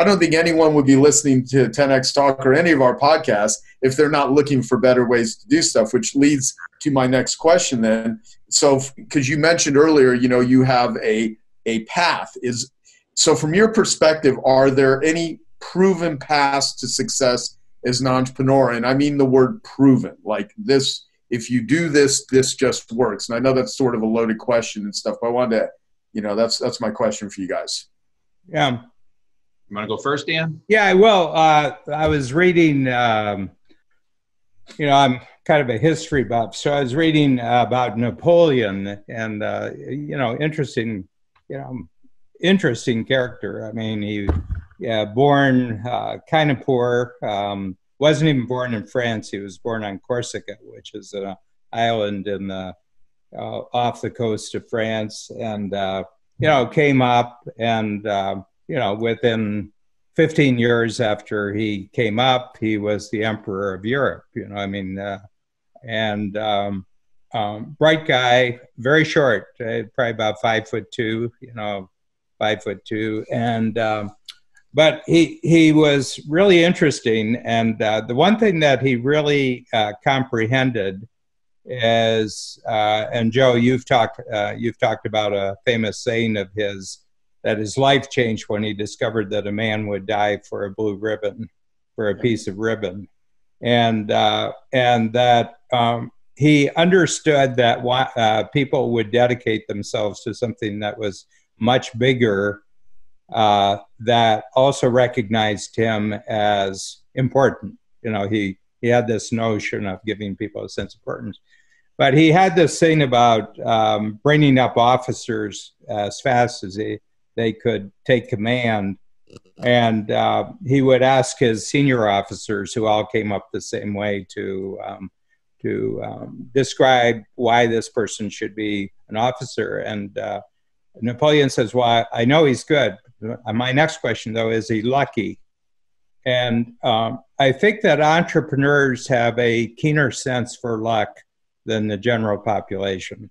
I don't think anyone would be listening to 10X Talk or any of our podcasts if they're not looking for better ways to do stuff, which leads to my next question then. So, because you mentioned earlier, you have a path. So from your perspective, are there any proven paths to success as an entrepreneur? And I mean the word proven, like this, if you do this, this just works. And I know that's sort of a loaded question and stuff, but I wanted to, that's my question for you guys. Yeah. You want to go first, Dan? Yeah, well, I was reading, I'm kind of a history buff, so I was reading about Napoleon, and, interesting character. I mean, he born kind of poor, wasn't even born in France. He was born on Corsica, which is an island in the off the coast of France, and, came up and, within 15 years after he came up, he was the emperor of Europe, bright guy, very short, probably about 5'2", 5'2", and but he was really interesting. And the one thing that he really comprehended is, and Joe, you've talked about a famous saying of his, that his life changed when he discovered that a man would die for a blue ribbon, for a piece of ribbon, and that he understood that people would dedicate themselves to something that was much bigger, that also recognized him as important. He had this notion of giving people a sense of importance. But he had this thing about bringing up officers as fast as they could take command. And he would ask his senior officers, who all came up the same way, to describe why this person should be an officer. And Napoleon says, well, I know he's good. My next question, though, is he lucky? And I think that entrepreneurs have a keener sense for luck than the general population.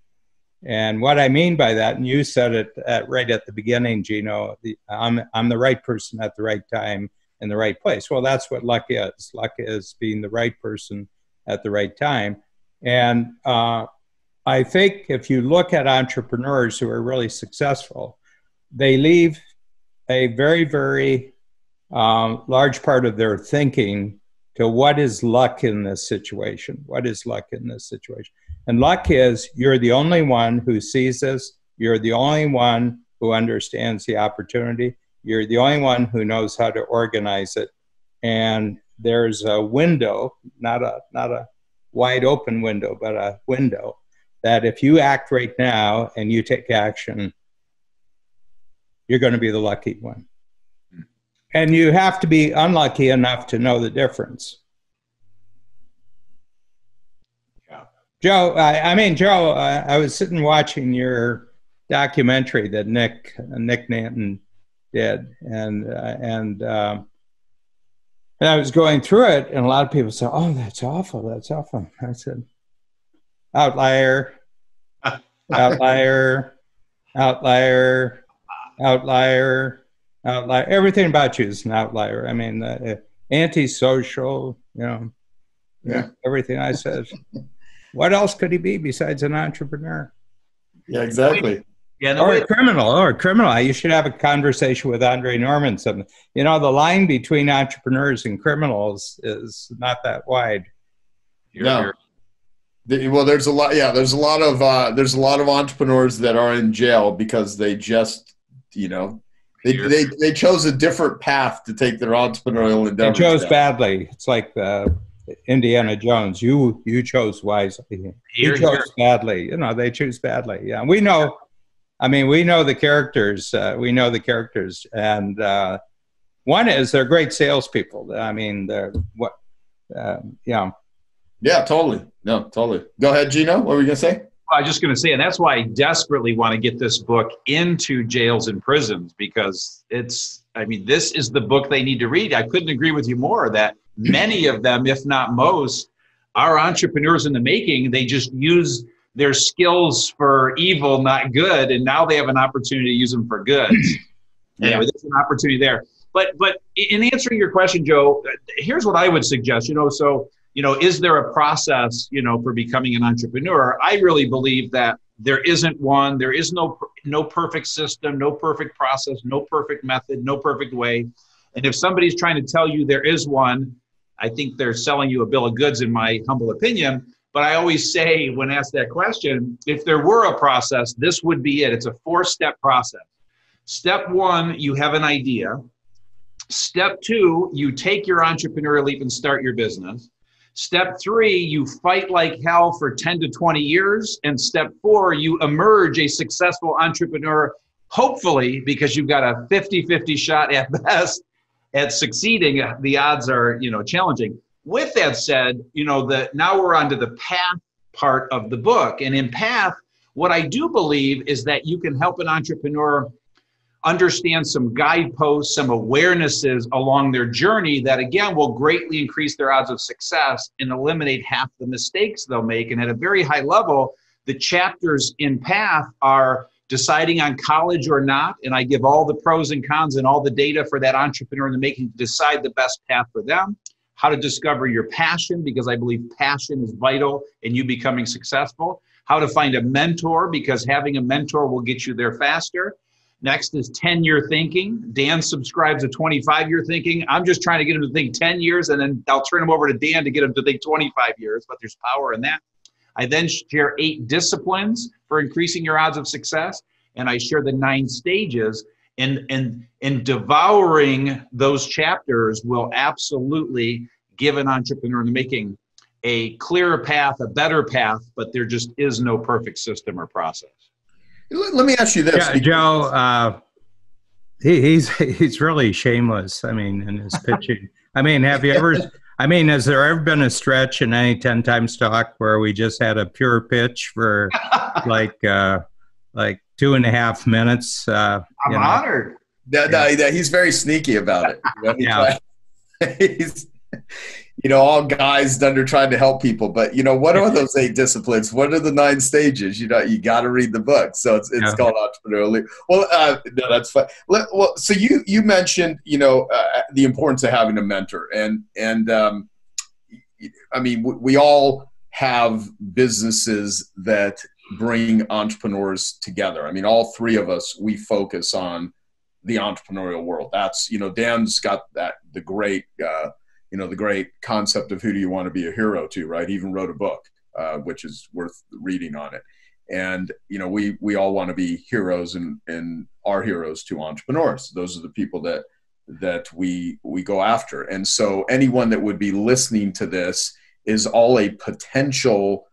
And what I mean by that, and you said it right at the beginning, Gino, I'm the right person at the right time in the right place. Well, that's what luck is. Luck is being the right person at the right time. And I think if you look at entrepreneurs who are really successful, they leave a very, very large part of their thinking to what is luck in this situation? What is luck in this situation? And luck is you're the only one who sees this. You're the only one who understands the opportunity. You're the only one who knows how to organize it. And there's a window, not a wide open window, but a window that if you act right now and you take action, you're going to be the lucky one. And you have to be unlucky enough to know the difference. Yeah. Joe, I was sitting watching your documentary that Nick Nanton did, and I was going through it, and a lot of people said, "Oh, that's awful. That's awful." I said, "Outlier, outlier, outlier, outlier." Everything about you is an outlier. I mean, antisocial, everything I said. What else could he be besides an entrepreneur? Yeah, exactly. Yeah, Or a criminal. You should have a conversation with Andre Norman. The line between entrepreneurs and criminals is not that wide. No. Well, there's a lot. Yeah, there's a lot of entrepreneurs that are in jail because they just, They chose a different path to take their entrepreneurial endeavors. They chose badly. It's like Indiana Jones. You chose wisely. You chose badly. They choose badly. Yeah, we know. I mean, we know the characters. And one is they're great salespeople. I mean, they're what? Yeah. Yeah, totally. No, totally. Go ahead, Gino. What were you gonna say? I was just going to say, and that's why I desperately want to get this book into jails and prisons, because this is the book they need to read. I couldn't agree with you more that many of them, if not most, are entrepreneurs in the making. They just use their skills for evil, not good, and now they have an opportunity to use them for good. Anyway, there's an opportunity there. But in answering your question, Joe, here's what I would suggest. Is there a process, for becoming an entrepreneur? I really believe that there isn't one. There is no perfect system, no perfect process, no perfect method, no perfect way. And if somebody's trying to tell you there is one, I think they're selling you a bill of goods, in my humble opinion. But I always say, when asked that question, if there were a process, this would be it. It's a 4-step process. Step 1, you have an idea. Step 2, you take your entrepreneurial leap and start your business. Step 3, you fight like hell for 10 to 20 years. And step 4, you emerge a successful entrepreneur, hopefully, because you've got a 50-50 shot at best at succeeding. The odds are, challenging. With that said, now we're on to the path part of the book. And in path, what I do believe is that you can help an entrepreneur understand some guideposts, some awarenesses along their journey that, again, will greatly increase their odds of success and eliminate half the mistakes they'll make. And at a very high level, the chapters in path are deciding on college or not. And I give all the pros and cons and all the data for that entrepreneur in the making to decide the best path for them. How to discover your passion, because I believe passion is vital in you becoming successful. How to find a mentor, because having a mentor will get you there faster. Next is 10-year thinking. Dan subscribes to 25-year thinking. I'm just trying to get him to think 10 years, and then I'll turn him over to Dan to get him to think 25 years, but there's power in that. I then share 8 disciplines for increasing your odds of success, and I share the 9 stages. And devouring those chapters will absolutely give an entrepreneur in the making a clearer path, a better path, but there just is no perfect system or process. Let me ask you this. Yeah, Joe, he's really shameless, in his pitching. has there ever been a stretch in any 10 Times Talk where we just had a pure pitch for like 2.5 minutes? I'm honored. He's very sneaky about it. Yeah. He's, all guys done are trying to help people, but what are those 8 disciplines? What are the 9 stages? You got to read the book. So it's called Entrepreneurial. Well, no, that's fine. Well, so you mentioned, the importance of having a mentor, and we all have businesses that bring entrepreneurs together. All 3 of us, we focus on the entrepreneurial world. That's, Dan's got the great concept of who do you want to be a hero to, right? He even wrote a book, which is worth reading on it. And, we all want to be heroes and are heroes to entrepreneurs. Those are the people that we go after. And so anyone that would be listening to this is all a potential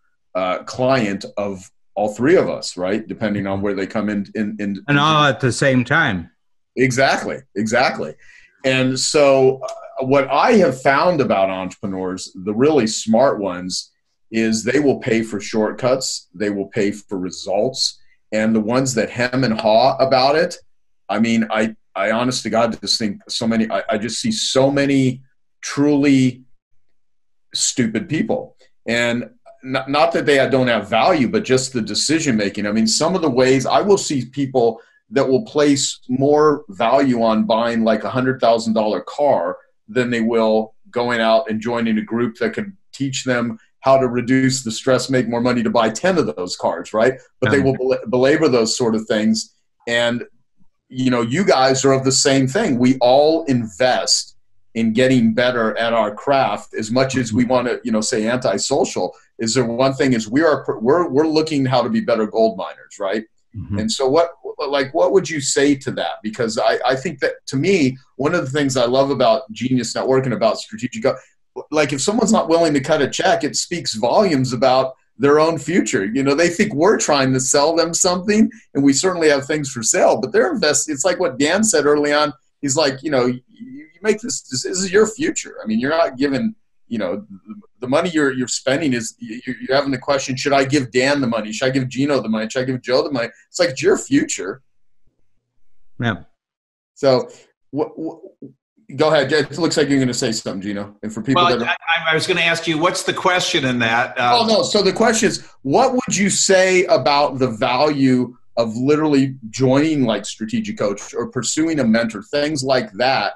client of all 3 of us, right? Depending on where they come in. And all at the same time. Exactly. And so what I have found about entrepreneurs, the really smart ones, is they will pay for shortcuts. They will pay for results. And the ones that hem and haw about it, I honest to God just think I just see so many truly stupid people. And not that they don't have value, but just the decision making. Some of the ways I will see people that will place more value on buying like $100,000 car than they will going out and joining a group that can teach them how to reduce the stress, make more money to buy 10 of those cars, right? But they will belabor those sort of things. And, you guys are of the same thing. We all invest in getting better at our craft as much as we want to, say antisocial. Is there one thing is we're looking how to be better gold miners, right? Mm-hmm. And so what would you say to that? Because I think that, to me, one of the things I love about Genius Network and about Strategic, like if someone's not willing to cut a check, it speaks volumes about their own future. They think we're trying to sell them something, and we certainly have things for sale, but they're investing. It's like what Dan said early on. He's like, you make this is your future. You're not giving, the money you're spending is you're having the question, should I give Dan the money? Should I give Gino the money? Should I give Joe the money? It's like, it's your future. Yeah. So go ahead. It looks like you're going to say something, Gino. And for people I was going to ask you, what's the question in that? No. So the question is, what would you say about the value of literally joining like Strategic Coach or pursuing a mentor, things like that?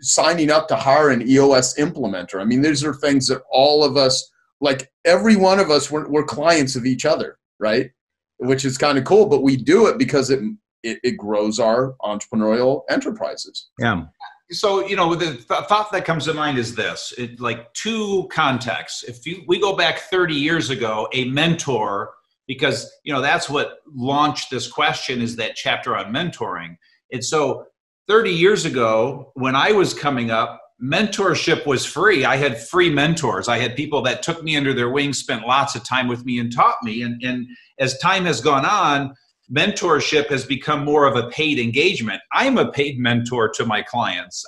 signing up to hire an EOS implementer. I mean, these are things that all of us, like every one of us, we're clients of each other, right? Which is kind of cool, but we do it because it grows our entrepreneurial enterprises. Yeah. So, the thought that comes to mind is this, like two contexts. If we go back 30 years ago, a mentor, because, that's what launched this question, is that chapter on mentoring. And so 30 years ago, when I was coming up, mentorship was free. I had free mentors. I had people that took me under their wing, spent lots of time with me and taught me. And as time has gone on, mentorship has become more of a paid engagement. I'm a paid mentor to my clients.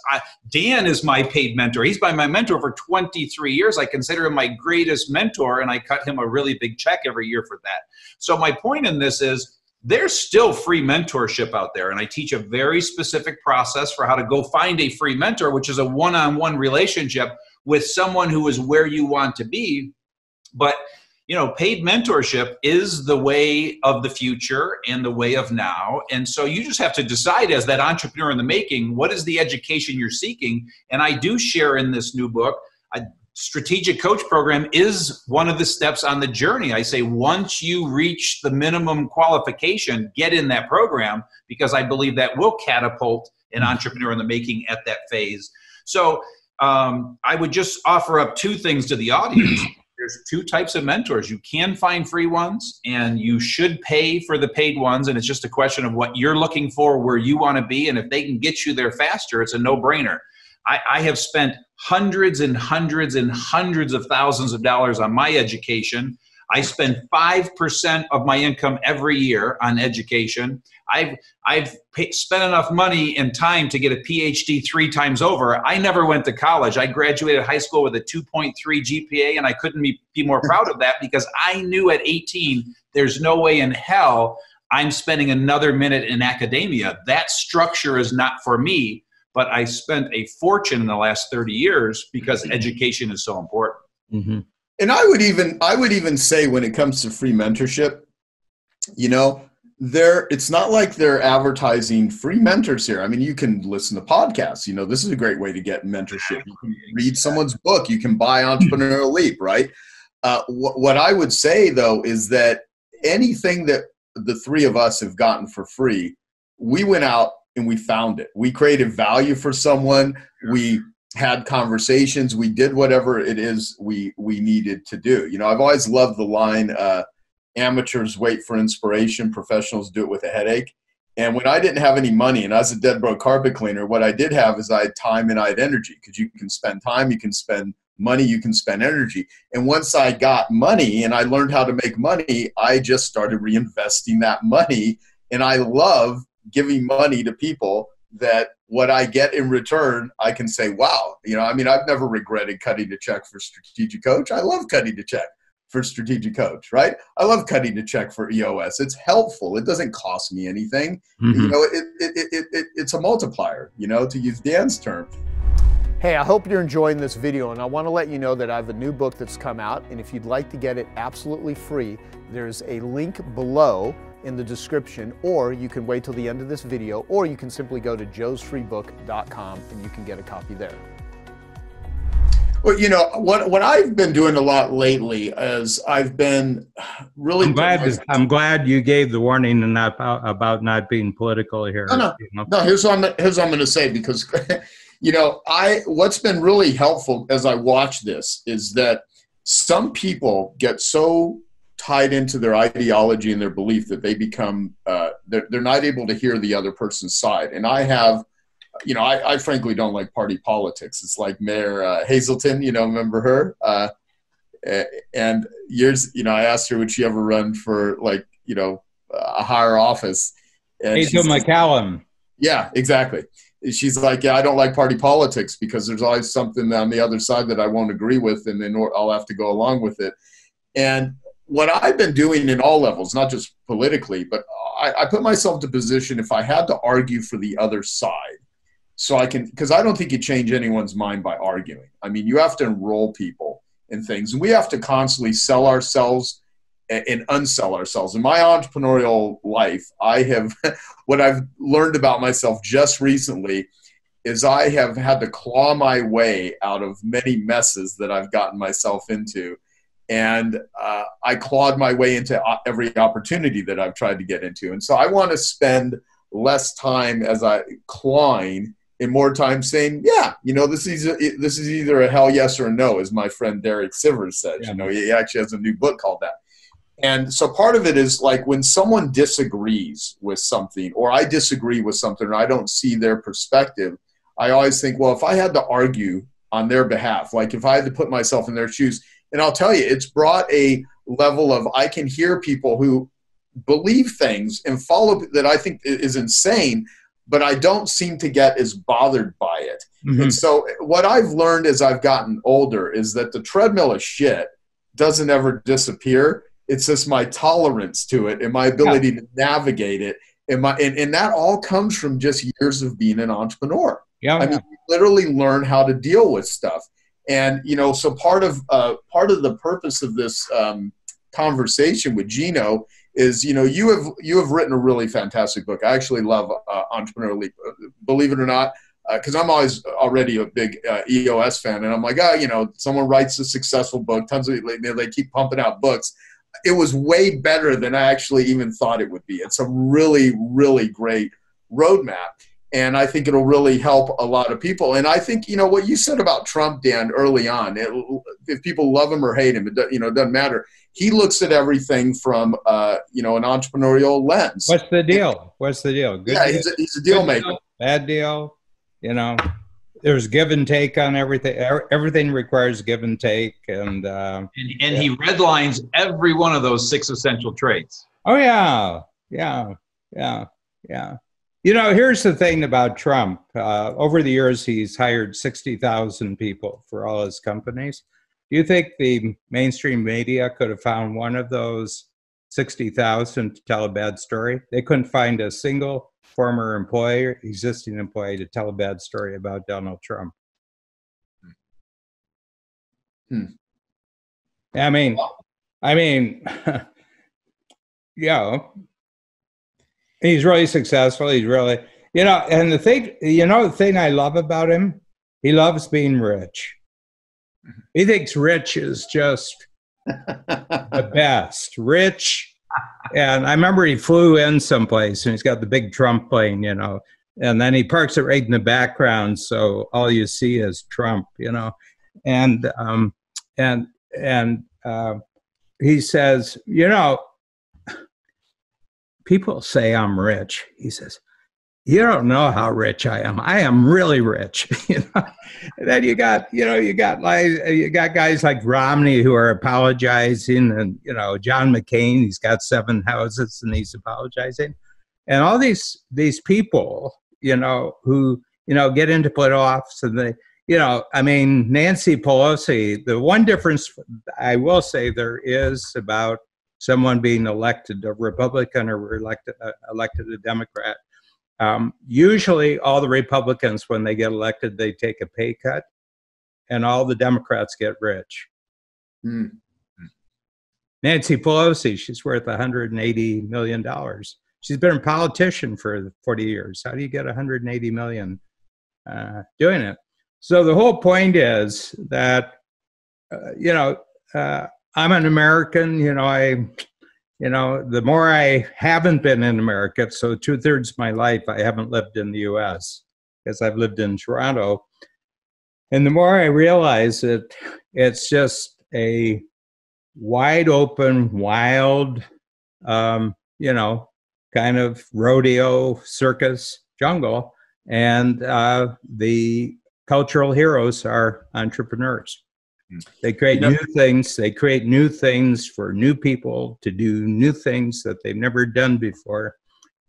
Dan is my paid mentor. He's been my mentor for 23 years. I consider him my greatest mentor, and I cut him a really big check every year for that. So my point in this is there's still free mentorship out there, and I teach a very specific process for how to go find a free mentor, which is a one-on-one relationship with someone who is where you want to be. But paid mentorship is the way of the future and the way of now. And so you just have to decide, as that entrepreneur in the making, what is the education you're seeking? And I do share in this new book, a strategic coach program is one of the steps on the journey. I say, once you reach the minimum qualification, get in that program, because I believe that will catapult an entrepreneur in the making at that phase. So I would just offer up two things to the audience. There's two types of mentors. You can find free ones, and you should pay for the paid ones. And it's just a question of what you're looking for, where you want to be. And if they can get you there faster, it's a no-brainer. I have spent hundreds and hundreds and hundreds of thousands of dollars on my education. I spend 5% of my income every year on education. I've spent enough money and time to get a PhD 3 times over. I never went to college. I graduated high school with a 2.3 GPA, and I couldn't be more proud of that, because I knew at 18, there's no way in hell I'm spending another minute in academia. That structure is not for me, but I spent a fortune in the last 30 years because education is so important. Mm-hmm. And I would even say, when it comes to free mentorship, it's not like they're advertising free mentors here. I mean, you can listen to podcasts. This is a great way to get mentorship. You can read someone's book. You can buy Entrepreneurial Leap, right? What I would say, though, is that anything that the three of us have gotten for free, we went out and we found it. We created value for someone. We had conversations. We did whatever it is we needed to do. I've always loved the line, amateurs wait for inspiration, professionals do it with a headache. And when I didn't have any money, and I was a dead broke carpet cleaner, what I did have is I had time and I had energy, because you can spend time, you can spend money, you can spend energy. And once I got money and I learned how to make money, I just started reinvesting that money. And I love giving money to people that what I get in return, I can say, wow, I've never regretted cutting a check for Strategic Coach. I love cutting a check for Strategic Coach, right? I love cutting a check for EOS. It's helpful. It doesn't cost me anything. Mm-hmm. It's a multiplier, to use Dan's term. Hey, I hope you're enjoying this video, and I want to let you know that I have a new book that's come out, and if you'd like to get it absolutely free, there's a link below in the description, or you can wait till the end of this video, or you can simply go to joesfreebook.com and you can get a copy there. Well, what I've been doing a lot lately is I've been really. I'm glad you gave the warning and about not being political here. No. Here's what I'm going to say, because what's been really helpful as I watch this is that some people get so tied into their ideology and their belief that they become they're not able to hear the other person's side. And I have. I frankly don't like party politics. It's like Mayor Hazelton, remember her? And I asked her, would she ever run for a higher office? And Hazel McCallum. Yeah, exactly. She's like, yeah, I don't like party politics because there's always something on the other side that I won't agree with, and then I'll have to go along with it. And what I've been doing in all levels, not just politically, but I put myself in a position if I had to argue for the other side. So because I don't think you change anyone's mind by arguing. I mean, you have to enroll people in things, and we have to constantly sell ourselves and unsell ourselves. In my entrepreneurial life, what I've learned about myself just recently is I have had to claw my way out of many messes that I've gotten myself into. And I clawed my way into every opportunity that I've tried to get into. And so I want to spend less time as I clawing and more time saying, yeah, you know, this is either a hell yes or a no, as my friend Derek Sivers says. Yeah. You know, he actually has a new book called that. And so part of it is like when someone disagrees with something, or I disagree with something, or I don't see their perspective, I always think, well, if I had to argue on their behalf, like if I had to put myself in their shoes, and I'll tell you, it's brought a level of, I can hear people who believe things and follow that I think is insane, but I don't seem to get as bothered by it. Mm-hmm. And so what I've learned as I've gotten older is that the treadmill of shit doesn't ever disappear. It's just my tolerance to it and my ability to navigate it. And that all comes from just years of being an entrepreneur. Yeah, I mean, you literally learn how to deal with stuff. And, you know, so part of the purpose of this conversation with Gino is, you know, you have written a really fantastic book. I actually love Entrepreneurial, believe it or not, because I'm already a big EOS fan. And I'm like, you know, someone writes a successful book, tons of, they keep pumping out books. It was way better than I actually even thought it would be. It's a really, really great roadmap. And I think it'll really help a lot of people. And I think, you know, what you said about Trump, Dan, early on, if people love him or hate him, it doesn't matter. He looks at everything from, you know, an entrepreneurial lens. What's the deal? What's the deal? Good deal? He's a deal maker. Deal, bad deal. You know, there's give and take on everything. Everything requires give and take. And he redlines every one of those 6 essential traits. Oh, yeah. You know, here's the thing about Trump. Over the years, he's hired 60,000 people for all his companies. Do you think the mainstream media could have found one of those 60,000 to tell a bad story? They couldn't find a single former employee, existing employee, to tell a bad story about Donald Trump. I mean, yeah. He's really successful. He's really, you know, and the thing I love about him, he loves being rich. He thinks rich is just the best. Rich. And I remember he flew in someplace and he's got the big Trump plane, you know, and then he parks it right in the background. So all you see is Trump, you know, and he says, you know, people say I'm rich. He says, you don't know how rich I am. I am really rich. You know? And then you got guys like Romney who are apologizing, and, you know, John McCain, he's got 7 houses and he's apologizing. And all these people, you know, who, you know, get into political office, and they, you know, I mean, Nancy Pelosi, the one difference I will say there is about someone being elected a Republican or elected a Democrat. Usually all the Republicans, when they get elected, they take a pay cut, and all the Democrats get rich. Nancy Pelosi, she's worth $180 million. She's been a politician for 40 years. How do you get $180 million doing it? So the whole point is that, you know, I'm an American, you know, the more I haven't been in America, so 2/3 of my life I haven't lived in the US because I've lived in Toronto. And the more I realize that it's just a wide open, wild, you know, kind of rodeo circus jungle. And the cultural heroes are entrepreneurs. They create new things. They create new things for new people to do new things that they've never done before.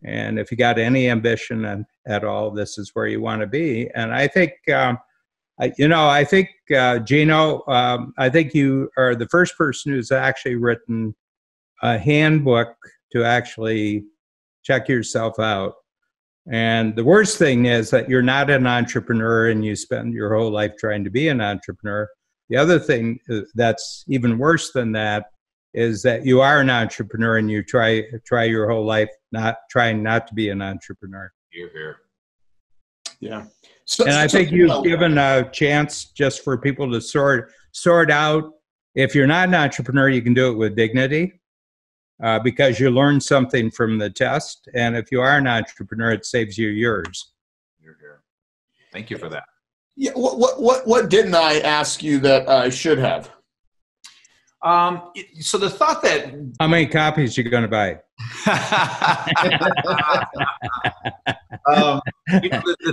And if you got any ambition at all, this is where you want to be. And I think, Gino, I think you are the first person who's actually written a handbook to actually check yourself out. And the worst thing is that you're not an entrepreneur and you spend your whole life trying to be an entrepreneur. The other thing that's even worse than that is that you are an entrepreneur and you try your whole life trying not to be an entrepreneur. You're here. Yeah. And I think you've given a chance just for people to sort out. If you're not an entrepreneur, you can do it with dignity because you learn something from the test. And if you are an entrepreneur, it saves you years. You're here. Thank you for that. Yeah. What didn't I ask you that I should have? So the thought that how many copies you going to buy? The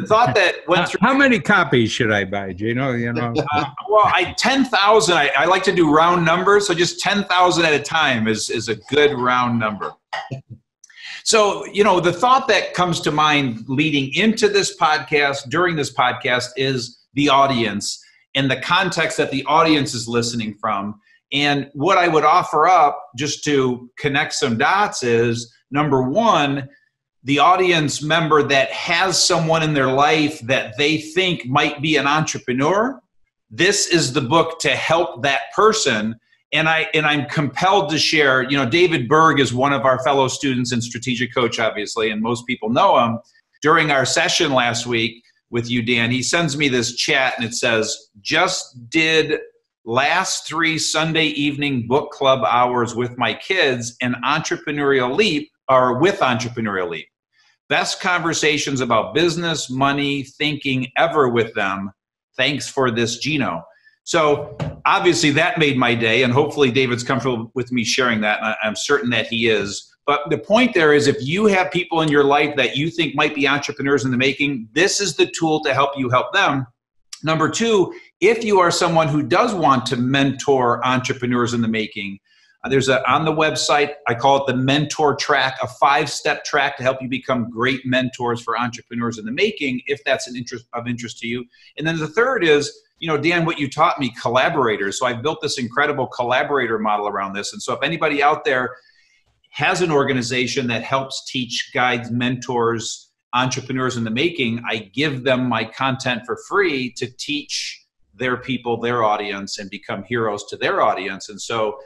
thought that went through. How many copies should I buy? Gino? Well, 10,000. I like to do round numbers, so just 10,000 at a time is a good round number. So, the thought that comes to mind leading into this podcast, during this podcast, is the audience and the context that the audience is listening from. And what I would offer up, just to connect some dots, is number one, the audience member that has someone in their life that they think might be an entrepreneur. This is the book to help that person. And I'm compelled to share, David Berg is one of our fellow students and strategic coach, obviously, and most people know him. During our session last week with you, Dan, he sends me this chat and it says, just did last 3 Sunday evening book club hours with my kids and Entrepreneurial Leap, or with Entrepreneurial Leap. Best conversations about business, money, thinking ever with them. Thanks for this, Gino. So obviously that made my day, and hopefully David's comfortable with me sharing that. And I'm certain that he is. But the point there is, if you have people in your life that you think might be entrepreneurs in the making, this is the tool to help you help them. Number two, if you are someone who does want to mentor entrepreneurs in the making, there's on the website, I call it the mentor track, a 5-step track to help you become great mentors for entrepreneurs in the making, if that's of interest to you. And then the third is, Dan, what you taught me, collaborators. So I've built this incredible collaborator model around this. And so if anybody out there has an organization that helps teach, guides, mentors, entrepreneurs in the making, I give them my content for free to teach their people, their audience, and become heroes to their audience. And so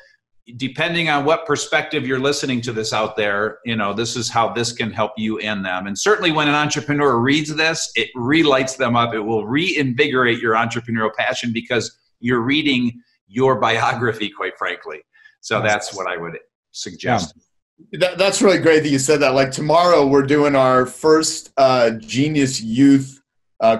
depending on what perspective you're listening to this out there, this is how this can help you and them. And certainly when an entrepreneur reads this, it relights them up. It will reinvigorate your entrepreneurial passion because you're reading your biography, quite frankly. So that's what I would suggest. Yeah. That's really great that you said that. Like tomorrow, we're doing our first Genius Youth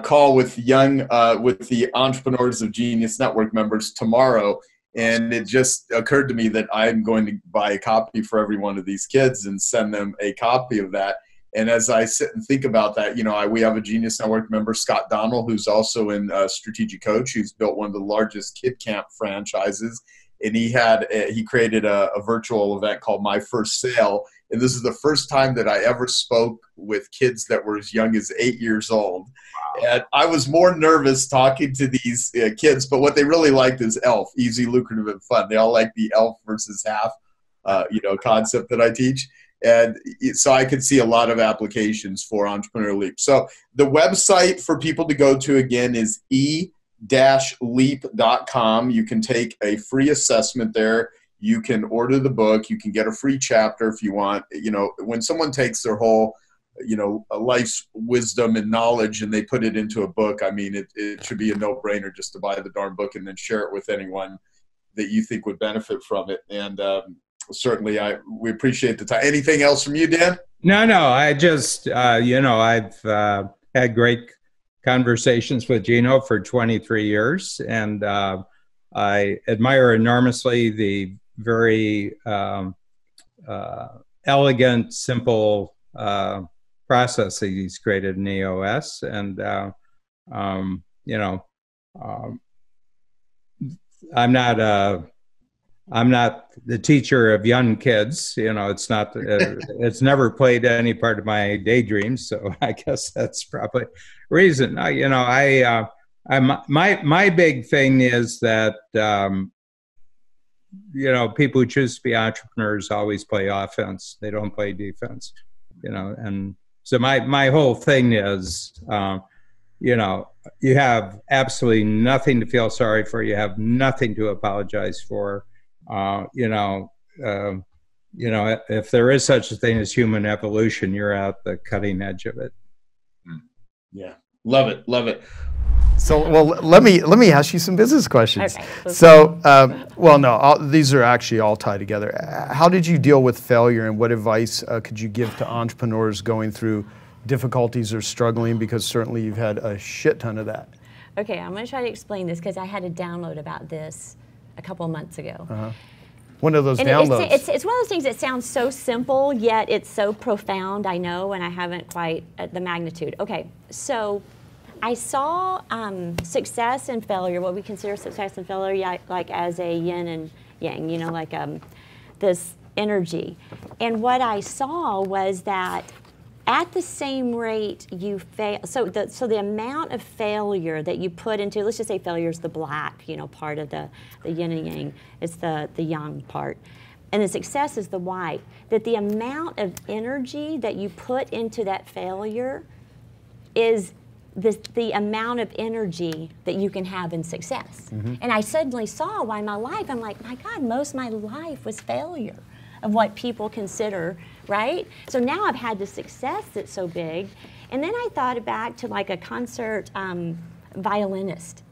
call with the Entrepreneurs of Genius Network members tomorrow. And it just occurred to me that I'm going to buy a copy for every one of these kids and send them a copy of that. And as I sit and think about that, we have a Genius Network member, Scott Donnell, who's also in Strategic Coach, who's built one of the largest kid camp franchises. And he created a virtual event called My First Sale. And this is the first time that I ever spoke with kids that were as young as 8 years old. Wow. And I was more nervous talking to these kids, but what they really liked is ELF, easy, lucrative, and fun. They all like the ELF versus half, concept that I teach. And so I could see a lot of applications for Entrepreneurial Leap. So the website for people to go to, again, is e-leap.com. You can take a free assessment there. You can order the book. You can get a free chapter if you want. When someone takes their whole, life's wisdom and knowledge and they put it into a book, I mean, it should be a no-brainer just to buy the darn book and then share it with anyone that you think would benefit from it. And certainly we appreciate the time. Anything else from you, Dan? No, I just, I've had great conversations with Gino for 23 years, and I admire enormously the very elegant, simple process that he's created in EOS. And, I'm not the teacher of young kids. It's not. It's never played any part of my daydreams. So I guess that's probably reason. My big thing is that people who choose to be entrepreneurs always play offense. They don't play defense. And so my whole thing is, you have absolutely nothing to feel sorry for. You have nothing to apologize for. If there is such a thing as human evolution, you're at the cutting edge of it. Yeah. Love it. Love it. So, well, let me ask you some business questions. Okay. So, well, no, these are actually all tied together. How did you deal with failure, and what advice could you give to entrepreneurs going through difficulties or struggling? Because certainly you've had a shit ton of that. Okay, I'm going to try to explain this because I had a download about this a couple of months ago. One of those And downloads. it's one of those things that sounds so simple, yet it's so profound, I know, and I haven't quite at the magnitude. Okay, so I saw success and failure, what we consider success and failure, like as a yin and yang, you know, like this energy. And what I saw was that at the same rate you fail, so the amount of failure that you put into, let's just say failure is the black, you know, part of the yin and yang, it's the yang part, and the success is the white, that the amount of energy that you put into that failure is the amount of energy that you can have in success. And I suddenly saw why my life, I'm like, my God, most of my life was failure of what people consider, right? So now I've had the success that's so big. And then I thought back to like a concert violinist.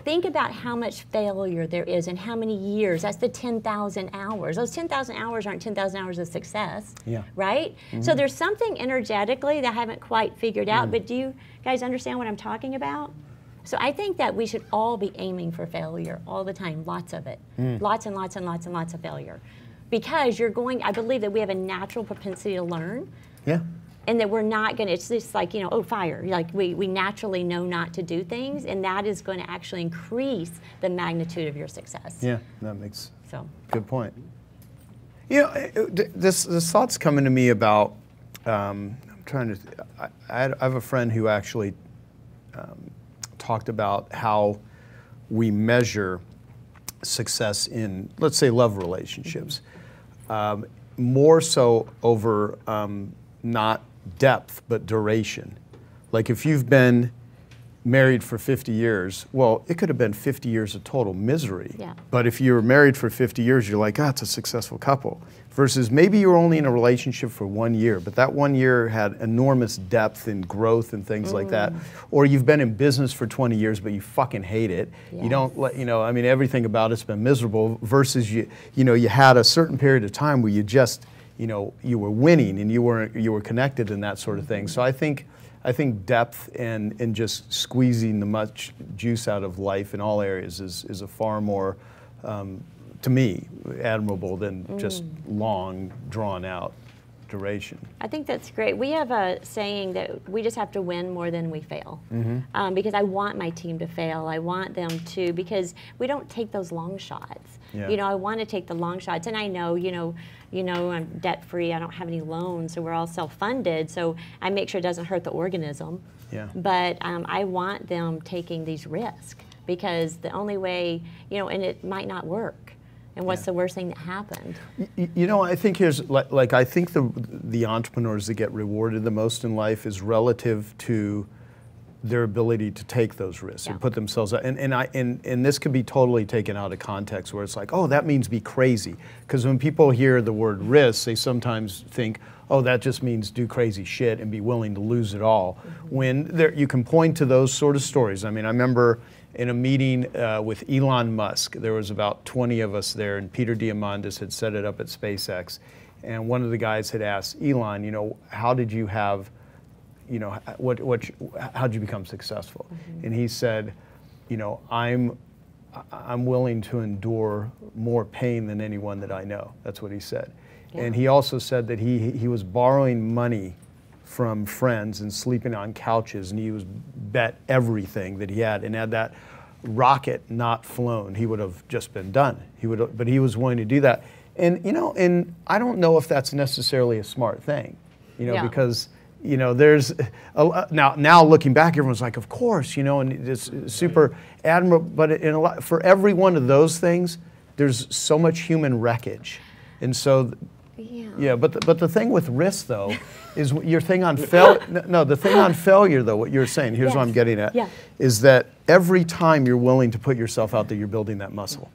Think about how much failure there is and how many years. That's the 10,000 hours. Those 10,000 hours aren't 10,000 hours of success, right? So there's something energetically that I haven't quite figured out, but do you guys understand what I'm talking about? So I think that we should all be aiming for failure all the time, lots of it. Lots and lots and lots and lots of failure. Because I believe that we have a natural propensity to learn. And that we're not going to, it's just like, you know, oh, fire. Like we naturally know not to do things, and that is going to actually increase the magnitude of your success. Yeah, that makes good point. You know, this thought's coming to me about, I'm trying to, I have a friend who actually talked about how we measure success in, let's say, love relationships. More so over not depth, but duration. Like if you've been married for 50 years, well, it could have been 50 years of total misery. But if you were married for 50 years, you're like, ah, it's a successful couple. Versus maybe you were only in a relationship for 1 year, but that 1 year had enormous depth and growth and things like that. Or you've been in business for 20 years, but you fucking hate it. You don't let, you know, I mean, everything about it's been miserable versus you know, you had a certain period of time where you just, you know, you were winning and you were connected and that sort of thing. So I think depth and just squeezing the much juice out of life in all areas is a far more, to me, admirable than just long, drawn out duration. I think that's great. We have a saying that we just have to win more than we fail. Because I want my team to fail. I want them to, because we don't take those long shots. You know, I want to take the long shots, and I know, you know, I'm debt free. I don't have any loans, so we're all self-funded. So I make sure it doesn't hurt the organism. But I want them taking these risks, because the only way, you know, and it might not work. And what's the worst thing that happened? You know, I think here's, like I think the entrepreneurs that get rewarded the most in life is relative to their ability to take those risks and put themselves out. And this could be totally taken out of context where it's like, oh, that means be crazy. Because when people hear the word risk, they sometimes think, oh, that just means do crazy shit and be willing to lose it all. When you can point to those sort of stories. I mean, I remember in a meeting with Elon Musk, there was about 20 of us there, and Peter Diamandis had set it up at SpaceX. And one of the guys had asked Elon, you know, how did you have, you know, how'd you become successful? And he said, you know, I'm willing to endure more pain than anyone that I know. That's what he said. And he also said that he was borrowing money from friends and sleeping on couches, and he was bet everything that he had, and had that rocket not flown, he would have just been done. But he was willing to do that. And you know, and I don't know if that's necessarily a smart thing, you know, because you know, there's now looking back, everyone's like, of course, you know, and it's super admirable. But in a lot, for every one of those things, there's so much human wreckage, and so. But the thing with risk though is your thing on failure. No, the thing on failure though, what you're saying. Here's what I'm getting at: is that every time you're willing to put yourself out there, you're building that muscle.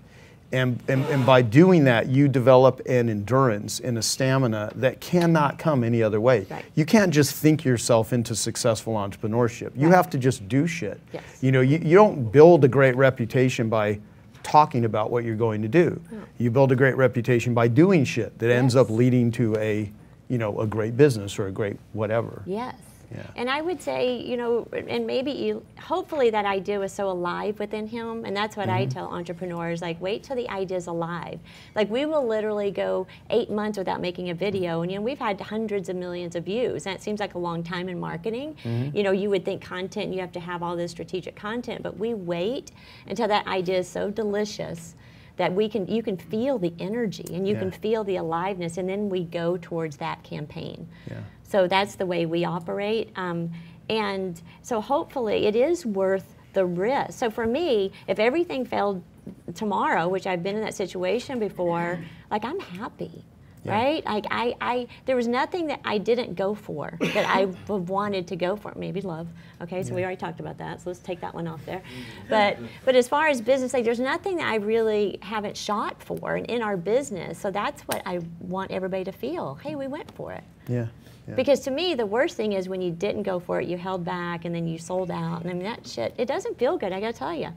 And by doing that, you develop an endurance and a stamina that cannot come any other way. Right. You can't just think yourself into successful entrepreneurship. You have to just do shit. Yes. You know, you don't build a great reputation by talking about what you're going to do. No. You build a great reputation by doing shit that ends up leading to a, you know, a great business or a great whatever. Yes. Yeah. And I would say, you know, and maybe hopefully that idea was so alive within him, and that's what I tell entrepreneurs, like, wait till the idea's alive. Like, we will literally go 8 months without making a video, and, you know, we've had hundreds of millions of views, and it seems like a long time in marketing. You know, you would think content, you have to have all this strategic content, but we wait until that idea is so delicious that you can feel the energy, and you can feel the aliveness, and then we go towards that campaign. Yeah. So that's the way we operate. And so hopefully it is worth the risk. So for me, if everything failed tomorrow, which I've been in that situation before, like, I'm happy, right? Like there was nothing that I didn't go for that I wanted to go for. Maybe love. Okay, so we already talked about that, so let's take that one off there. But as far as business, like, there's nothing that I really haven't shot for in our business. So that's what I want everybody to feel. Hey, we went for it. Yeah. Yeah. Because to me, the worst thing is when you didn't go for it, you held back, and then you sold out. And I mean, that shit, it doesn't feel good, I gotta tell you.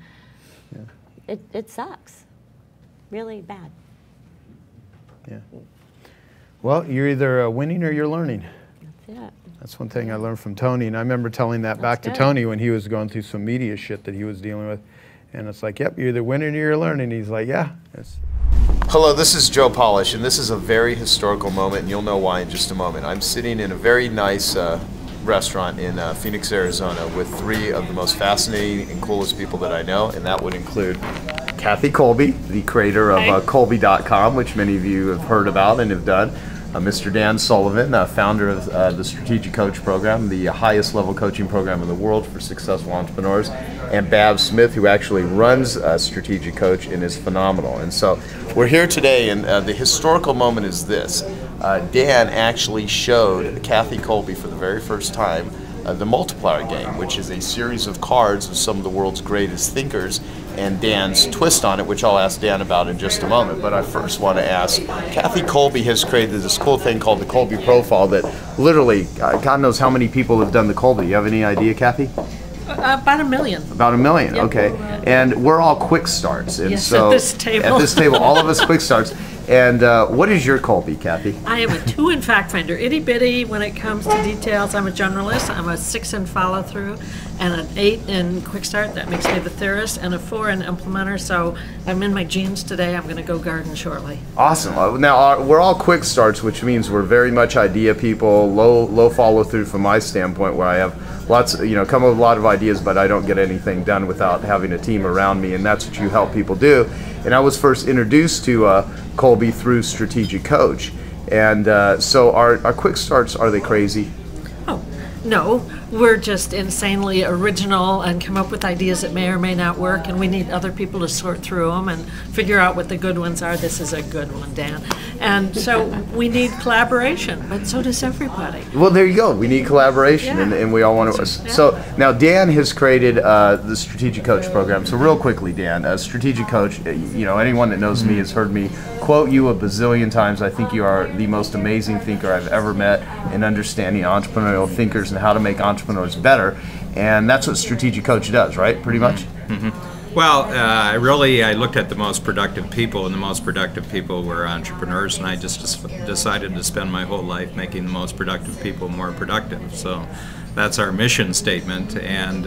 Yeah. It sucks. Really bad. Yeah. Well, you're either winning or you're learning. That's it. That's one thing I learned from Tony, and I remember telling that back to Tony when he was going through some media shit that he was dealing with. And it's like, yep, you're either winning or you're learning. He's like, yeah. Hello, this is Joe Polish, and this is a very historical moment, and you'll know why in just a moment. I'm sitting in a very nice restaurant in Phoenix, Arizona, with three of the most fascinating and coolest people that I know, and that would include Kathy Kolbe, the creator of Kolbe.com, which many of you have heard about and have done. Mr. Dan Sullivan, founder of the Strategic Coach Program, the highest level coaching program in the world for successful entrepreneurs, and Babs Smith, who actually runs Strategic Coach and is phenomenal. And so we're here today, and the historical moment is this. Dan actually showed Kathy Kolbe for the very first time the multiplier game, which is a series of cards of some of the world's greatest thinkers, and Dan's twist on it, which I'll ask Dan about in just a moment. But I first want to ask, Kathy Kolbe has created this cool thing called the Kolbe Profile that literally, God knows how many people have done the Kolbe. Do you have any idea, Kathy? About 1 million. About 1 million, yep. Okay. And we're all quick starts. And yes, so at this table. At this table, all of us quick starts. And what is your Kolbe, Kathy? I am a 2 in fact finder, itty bitty when it comes to details. I'm a generalist. I'm a 6 in follow through, and an 8 in quick start. That makes me the theorist, and a 4 in implementer. So I'm in my jeans today. I'm going to go garden shortly. Awesome. Now we're all quick starts, which means we're very much idea people. Low follow through from my standpoint, where I have lots, come up with a lot of ideas, but I don't get anything done without having a team around me, and that's what you help people do. And I was first introduced to Kolbe through Strategic Coach. And so our quick starts, are they crazy? Oh, no. We're just insanely original and come up with ideas that may or may not work, and we need other people to sort through them and figure out what the good ones are. This is a good one, Dan. And so we need collaboration, but so does everybody. Well, there you go. We need collaboration, and we all want to. Yeah. So now Dan has created the Strategic Coach Program. So real quickly, Dan, Strategic Coach, anyone that knows me has heard me quote you a bazillion times. I think you are the most amazing thinker I've ever met in understanding entrepreneurial thinkers and how to make entrepreneurs better, and that's what Strategic Coach does, right? Pretty much. Mm-hmm. Well, I looked at the most productive people, and the most productive people were entrepreneurs, and I just decided to spend my whole life making the most productive people more productive. So that's our mission statement, and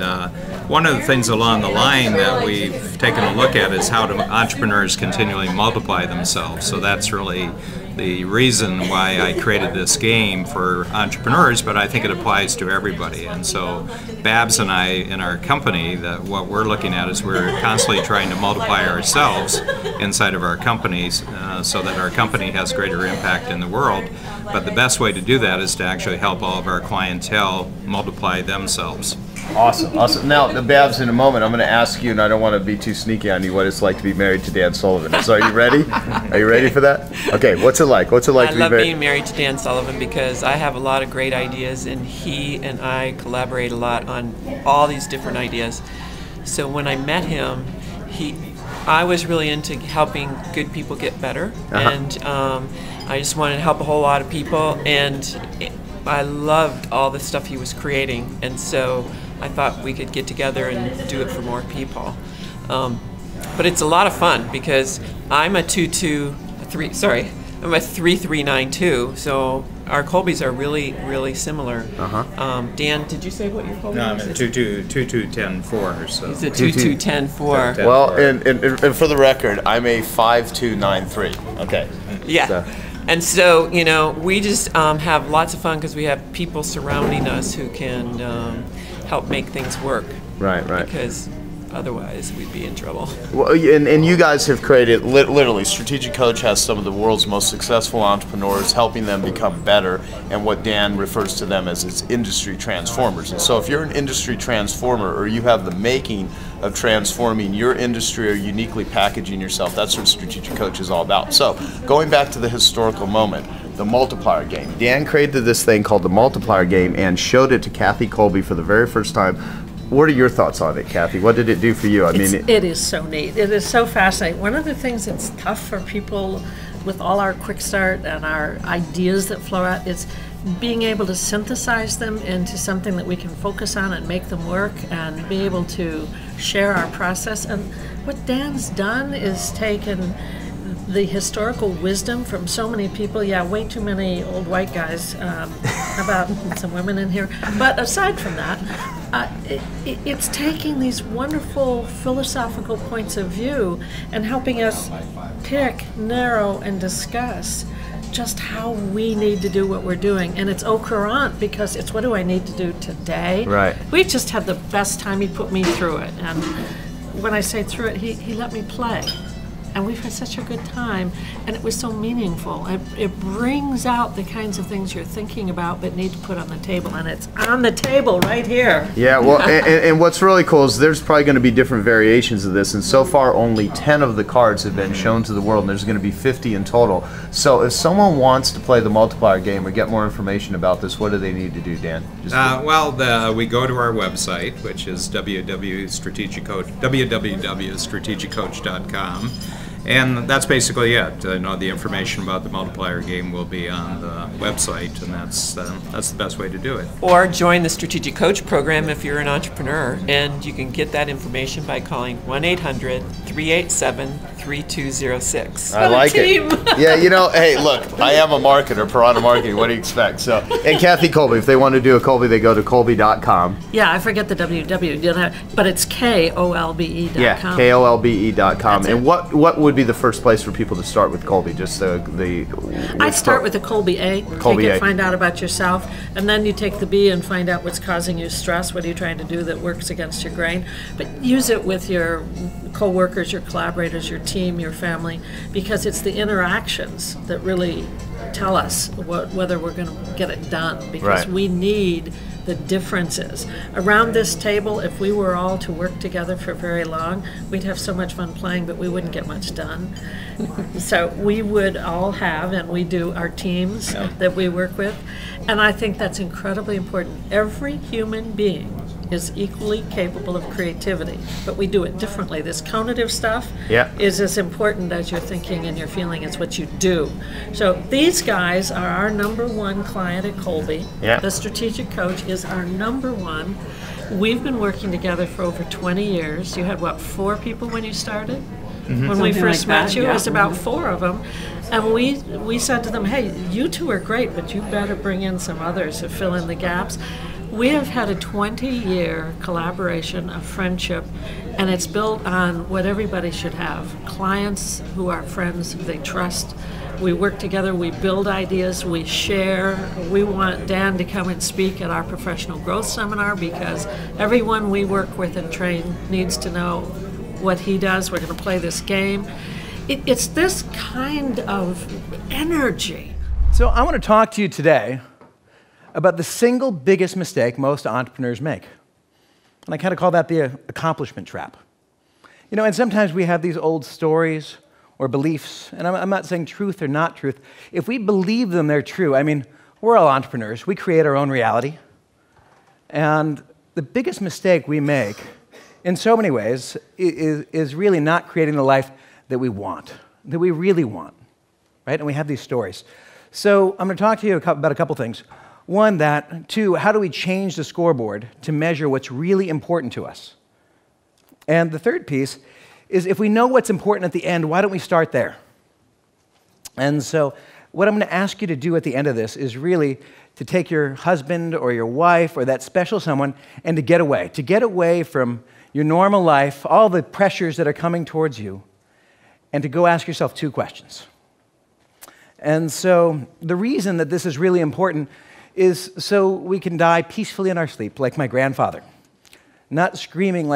one of the things along the line that we've taken a look at is how do entrepreneurs continually multiply themselves. So that's really the reason why I created this game for entrepreneurs, but I think it applies to everybody. And so Babs and I in our company, what we're looking at is we're constantly trying to multiply ourselves inside of our companies so that our company has greater impact in the world. But the best way to do that is to actually help all of our clientele multiply themselves. Awesome. Now, Babs, in a moment, I'm going to ask you, and I don't want to be too sneaky on you, what it's like to be married to Dan Sullivan. So are you ready? Are you ready for that? Okay, what's it like? What's it like to be married? I love being married to Dan Sullivan because I have a lot of great ideas, and he and I collaborate a lot on all these different ideas. So when I met him, I was really into helping good people get better, and I just wanted to help a whole lot of people, and I loved all the stuff he was creating, and so I thought we could get together and do it for more people. But it's a lot of fun because I'm a 3392, so our Colbys are really, really similar. Dan, did you say what your Colby No, is? I'm a 2210-4. So. He's a 2210-4. Well, and for the record, I'm a 5293. Okay. Yeah. So. And so, you know, we just have lots of fun because we have people surrounding us who can help make things work. Right. Because otherwise we'd be in trouble. Well, and you guys have created, literally, Strategic Coach has some of the world's most successful entrepreneurs, helping them become better, and what Dan refers to them as his industry transformers. And so if you're an industry transformer, or you have the making of transforming your industry or uniquely packaging yourself, that's what Strategic Coach is all about. So going back to the historical moment, the multiplier game. Dan created this thing called the multiplier game and showed it to Kathy Colby for the very first time. What are your thoughts on it, Kathy? What did it do for you? It is so neat. It is so fascinating. One of the things that's tough for people with all our quick start and our ideas that flow out is being able to synthesize them into something that we can focus on and make them work and be able to share our process. And what Dan's done is taken the historical wisdom from so many people. Yeah, way too many old white guys, about some women in here. But aside from that, it's taking these wonderful philosophical points of view and helping us pick, narrow, and discuss just how we need to do what we're doing. And it's au courant because it's what do I need to do today? Right. We just had the best time. He put me through it. And when I say through it, he let me play. And we've had such a good time, and it was so meaningful. It brings out the kinds of things you're thinking about but need to put on the table, and it's on the table right here. Yeah, well, and what's really cool is there's probably going to be different variations of this, and so far only 10 of the cards have been shown to the world, and there's going to be 50 in total. So if someone wants to play the multiplier game or get more information about this, what do they need to do, Dan? We go to our website, which is www.strategiccoach.com. And that's basically it. The information about the multiplier game will be on the website, and that's the best way to do it. Or join the Strategic Coach program if you're an entrepreneur, and you can get that information by calling 1-800-387-3206. I like it. Yeah, hey, look, I am a marketer, Piranha Marketing. What do you expect? So, and Kathy Colby, if they want to do a Colby, they go to Colby.com. Yeah, I forget the www, but it's KOLBE.com. Yeah, KOLBE.com. And what would be the first place for people to start with Colby? Just I'd start with the Colby A. Find out about yourself, and then you take the B and find out what's causing you stress. What are you trying to do that works against your grain? But use it with your co-workers, your collaborators, your team, your family, because it's the interactions that really tell us whether we're going to get it done, because we need the differences. Around this table, if we were all to work together for very long, we'd have so much fun playing, but we wouldn't get much done. So we would all have, and we do, our teams that we work with, and I think that's incredibly important. Every human being is equally capable of creativity, but we do it differently. This conative stuff is as important as your thinking and your feeling. It's what you do. So these guys are our #1 client at Colby. The Strategic Coach is our #1. We've been working together for over 20 years. You had, what, 4 people when you started? When we first met you, it was about 4 of them. And we said to them, hey, you two are great, but you better bring in some others to fill in the gaps. We have had a 20-year collaboration of friendship, and it's built on what everybody should have. Clients who are friends, who they trust. We work together, we build ideas, we share. We want Dan to come and speak at our professional growth seminar because everyone we work with and train needs to know what he does. We're going to play this game. It's this kind of energy. So I want to talk to you today about the single biggest mistake most entrepreneurs make. And I kind of call that the accomplishment trap. And sometimes we have these old stories or beliefs, and I'm not saying truth or not truth. If we believe them, they're true. I mean, we're all entrepreneurs. We create our own reality. And the biggest mistake we make in so many ways, is really not creating the life that we want, that we really want, right? And we have these stories. So I'm going to talk to you about a couple things. One, that. Two, how do we change the scoreboard to measure what's really important to us? And the third piece is, if we know what's important at the end, why don't we start there? And so what I'm going to ask you to do at the end of this is really to take your husband or your wife or that special someone and to get away from your normal life, all the pressures that are coming towards you, and to go ask yourself 2 questions. And so the reason that this is really important is so we can die peacefully in our sleep, like my grandfather, not screaming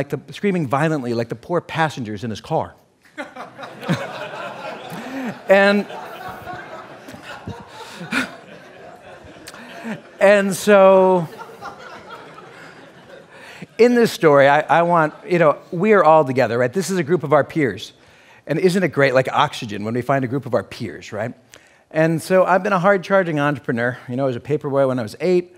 violently like the poor passengers in his car. And so, in this story, I want, we are all together, right? This is a group of our peers. And isn't it great, like oxygen, when we find a group of our peers, right? And so I've been a hard-charging entrepreneur. I was a paperboy when I was 8.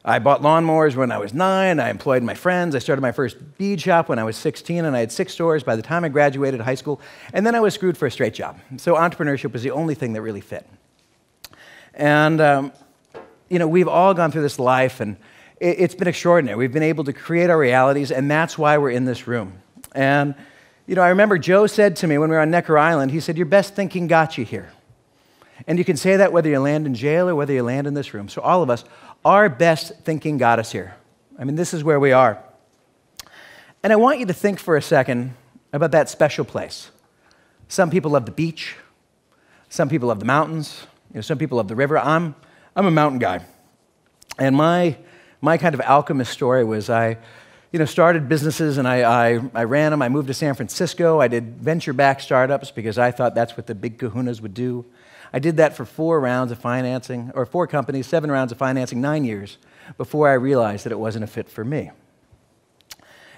I bought lawnmowers when I was 9. I employed my friends. I started my first bead shop when I was 16, and I had 6 stores by the time I graduated high school. And then I was screwed for a straight job. So entrepreneurship was the only thing that really fit. And we've all gone through this life, and it's been extraordinary. We've been able to create our realities, and that's why we're in this room. And, I remember Joe said to me when we were on Necker Island, he said, "Your best thinking got you here." And you can say that whether you land in jail or whether you land in this room. So all of us, our best thinking got us here. This is where we are. And I want you to think for a second about that special place. Some people love the beach. Some people love the mountains. Some people love the river. I'm a mountain guy. And my kind of alchemist story was I started businesses and I ran them. I moved to San Francisco. I did venture-backed startups because I thought that's what the big kahunas would do. I did that for 4 rounds of financing, or 4 companies, 7 rounds of financing, 9 years before I realized that it wasn't a fit for me.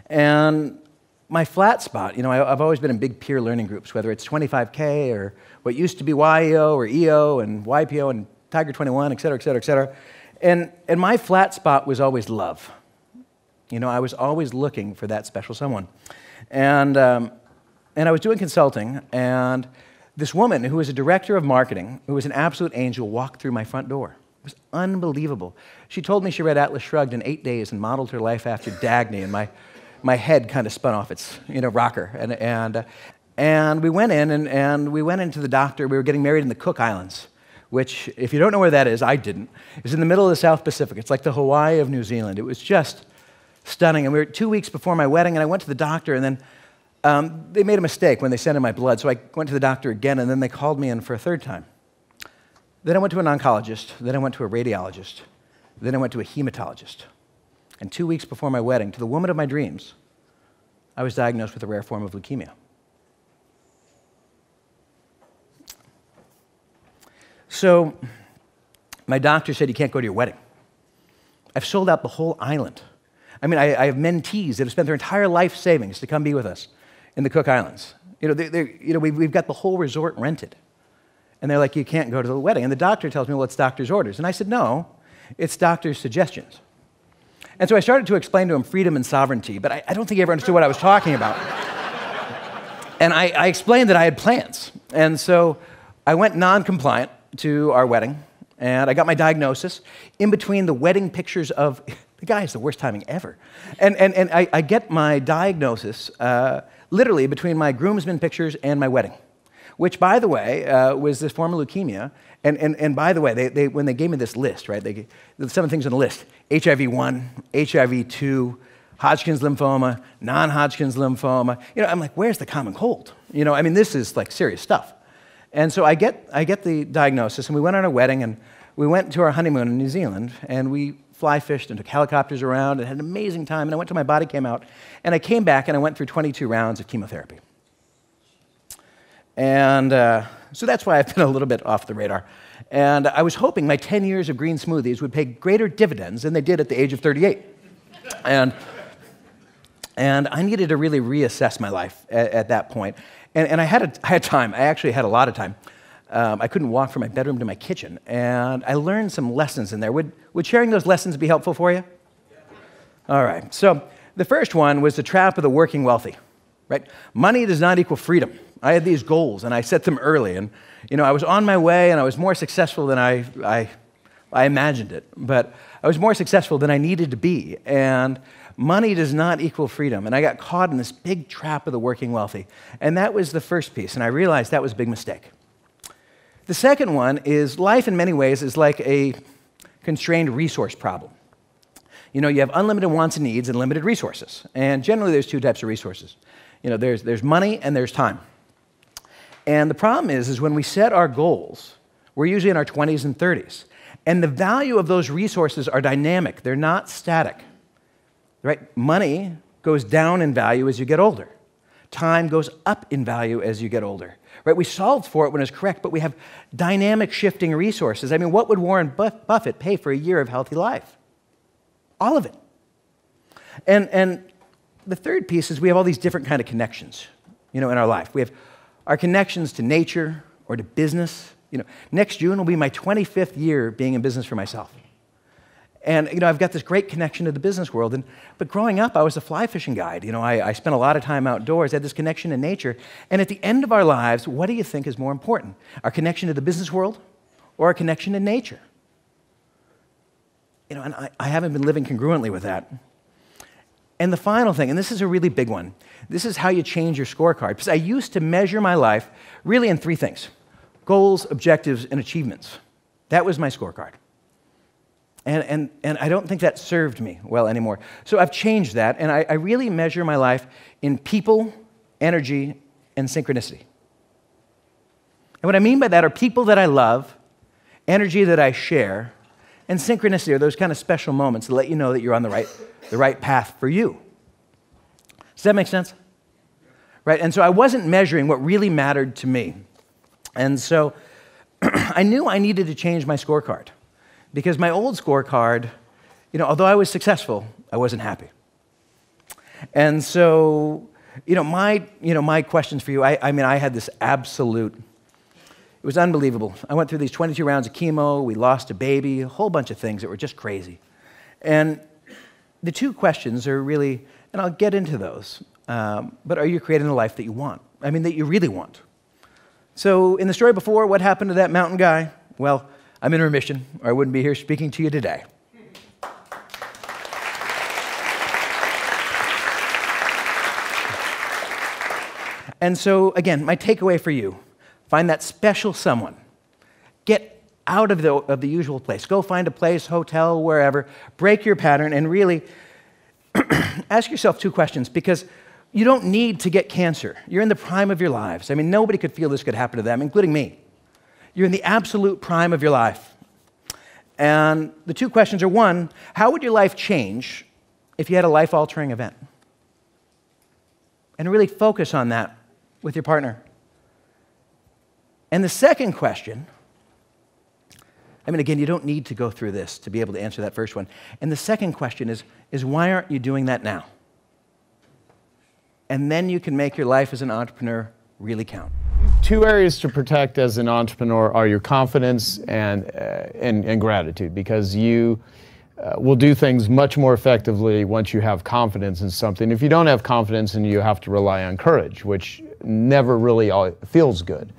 And my flat spot, I've always been in big peer learning groups, whether it's 25K or what used to be YEO or EO and YPO and Tiger 21, et cetera, et cetera, et cetera. And my flat spot was always love. I was always looking for that special someone. And I was doing consulting, and this woman who was a director of marketing, who was an absolute angel, walked through my front door. It was unbelievable. She told me she read Atlas Shrugged in 8 days and modeled her life after Dagny, and my head kind of spun off its rocker. And we went in, and we went into the doctor. We were getting married in the Cook Islands, which, if you don't know where that is, I didn't. It's in the middle of the South Pacific. It's like the Hawaii of New Zealand. It was just stunning. And we were 2 weeks before my wedding, and I went to the doctor, and then they made a mistake when they sent in my blood, so I went to the doctor again, and then they called me in for a 3rd time. Then I went to an oncologist, then I went to a radiologist, then I went to a hematologist. And 2 weeks before my wedding, to the woman of my dreams, I was diagnosed with a rare form of leukemia. So my doctor said, "You can't go to your wedding." I've sold out the whole island. I have mentees that have spent their entire life savings to come be with us in the Cook Islands. We've got the whole resort rented. And they're like, "You can't go to the wedding." And the doctor tells me, "Well, it's doctor's orders." And I said, "No, it's doctor's suggestions." And so I started to explain to him freedom and sovereignty, but I don't think he ever understood what I was talking about. And I explained that I had plans. And so I went non-compliant to our wedding, and I got my diagnosis in between the wedding pictures of... The guy is the worst timing ever. And I get my diagnosis literally between my groomsmen pictures and my wedding, which, by the way, was this form of leukemia. And by the way, when they gave me this list, right, the 7 things on the list: HIV-1, HIV-2, Hodgkin's lymphoma, non-Hodgkin's lymphoma. I'm like, where's the common cold? This is like serious stuff. And so I get the diagnosis, and we went on our wedding, and we went to our honeymoon in New Zealand, and we fly fished and took helicopters around and had an amazing time. And I went till my body came out, and I came back, and I went through 22 rounds of chemotherapy. And so that's why I've been a little bit off the radar. And I was hoping my 10 years of green smoothies would pay greater dividends than they did at the age of 38. And I needed to really reassess my life at that point. And I had time. I actually had a lot of time. I couldn't walk from my bedroom to my kitchen. And I learned some lessons in there. Would sharing those lessons be helpful for you? All right. So The first one was the trap of the working wealthy, right? Money does not equal freedom. I had these goals, and I set them early, and I was on my way, and I was more successful than I imagined it, but I was more successful than I needed to be, and money does not equal freedom, and I got caught in this big trap of the working wealthy, and that was the first piece, and I realized that was a big mistake. The second one is life in many ways is like a constrained resource problem. You have unlimited wants and needs and limited resources, and generally there's two types of resources. There's money and there's time. And the problem is when we set our goals, we're usually in our 20s and 30s, and the value of those resources are dynamic. They're not static, right? Money goes down in value as you get older. Time goes up in value as you get older, right? We solved for it when it's correct, but we have dynamic shifting resources. I mean, what would Warren Buffett pay for a year of healthy life? All of it. And the third piece is we have all these different kind of connections, in our life. We have our connections to nature or to business. Next June will be my 25th year being in business for myself. And, I've got this great connection to the business world. But growing up, I was a fly fishing guide. I spent a lot of time outdoors, I had this connection to nature. And at the end of our lives, what do you think is more important? Our connection to the business world or our connection to nature? And I haven't been living congruently with that. And the final thing, and this is a really big one, this is how you change your scorecard. Because I used to measure my life really in three things: goals, objectives, and achievements. That was my scorecard. And I don't think that served me well anymore. So I've changed that, and I really measure my life in people, energy, and synchronicity. And what I mean by that are people that I love, energy that I share, and synchronicity are those kind of special moments that let you know that you're on the right path for you. Does that make sense? Right? And so I wasn't measuring what really mattered to me. And so I knew I needed to change my scorecard because my old scorecard, although I was successful, I wasn't happy. And so, my questions for you, I had this absolute, it was unbelievable. I went through these 22 rounds of chemo, we lost a baby, a whole bunch of things that were just crazy. And the two questions are really, and I'll get into those, but are you creating the life that you want? That you really want. So in the story before, what happened to that mountain guy? Well, I'm in remission, or I wouldn't be here speaking to you today. And so, again, my takeaway for you, find that special someone. Get out of the usual place. Go find a place, hotel, wherever. Break your pattern and really ask yourself two questions, because you don't need to get cancer. You're in the prime of your lives. Nobody could feel this could happen to them, including me. You're in the absolute prime of your life. And the two questions are, one, how would your life change if you had a life-altering event? And really focus on that with your partner. And the second question, again, you don't need to go through this to be able to answer that first one. And the second question is why aren't you doing that now? And then you can make your life as an entrepreneur really count. Two areas to protect as an entrepreneur are your confidence and gratitude, because you will do things much more effectively once you have confidence in something. If you don't have confidence, then you have to rely on courage, which never really feels good.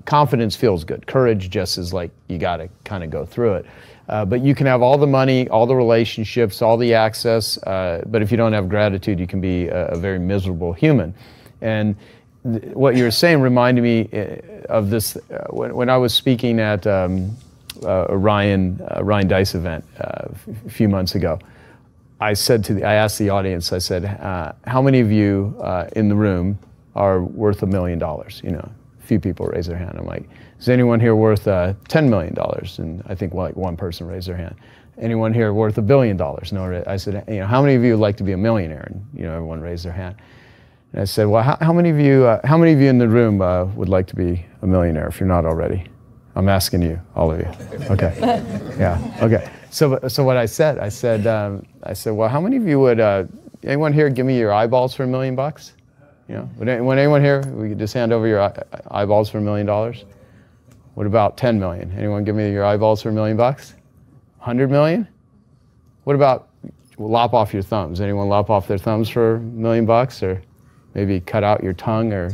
Confidence feels good. Courage just is like you got to kind of go through it. But you can have all the money, all the relationships, all the access, but if you don't have gratitude, you can be a very miserable human. And what you were saying reminded me of this when I was speaking at a Ryan Dice event a few months ago. I asked the audience, I said, how many of you in the room are worth $1 million? A few people raised their hand. I'm like, is anyone here worth $10 million? And I think one person raised their hand. Anyone here worth $1 billion? No. I said, how many of you would like to be a millionaire? And everyone raised their hand. And I said, well, how many of you in the room would like to be a millionaire if you're not already? I'm asking you, all of you. Okay. Yeah. Okay. So what I said, well, how many of you would? Anyone here give me your eyeballs for $1 million? Would anyone here? We could just hand over your eyeballs for $1 million. What about 10 million? Anyone give me your eyeballs for $1 million? 100 million? What about lop off your thumbs. Anyone lop off their thumbs for $1 million, or maybe cut out your tongue, or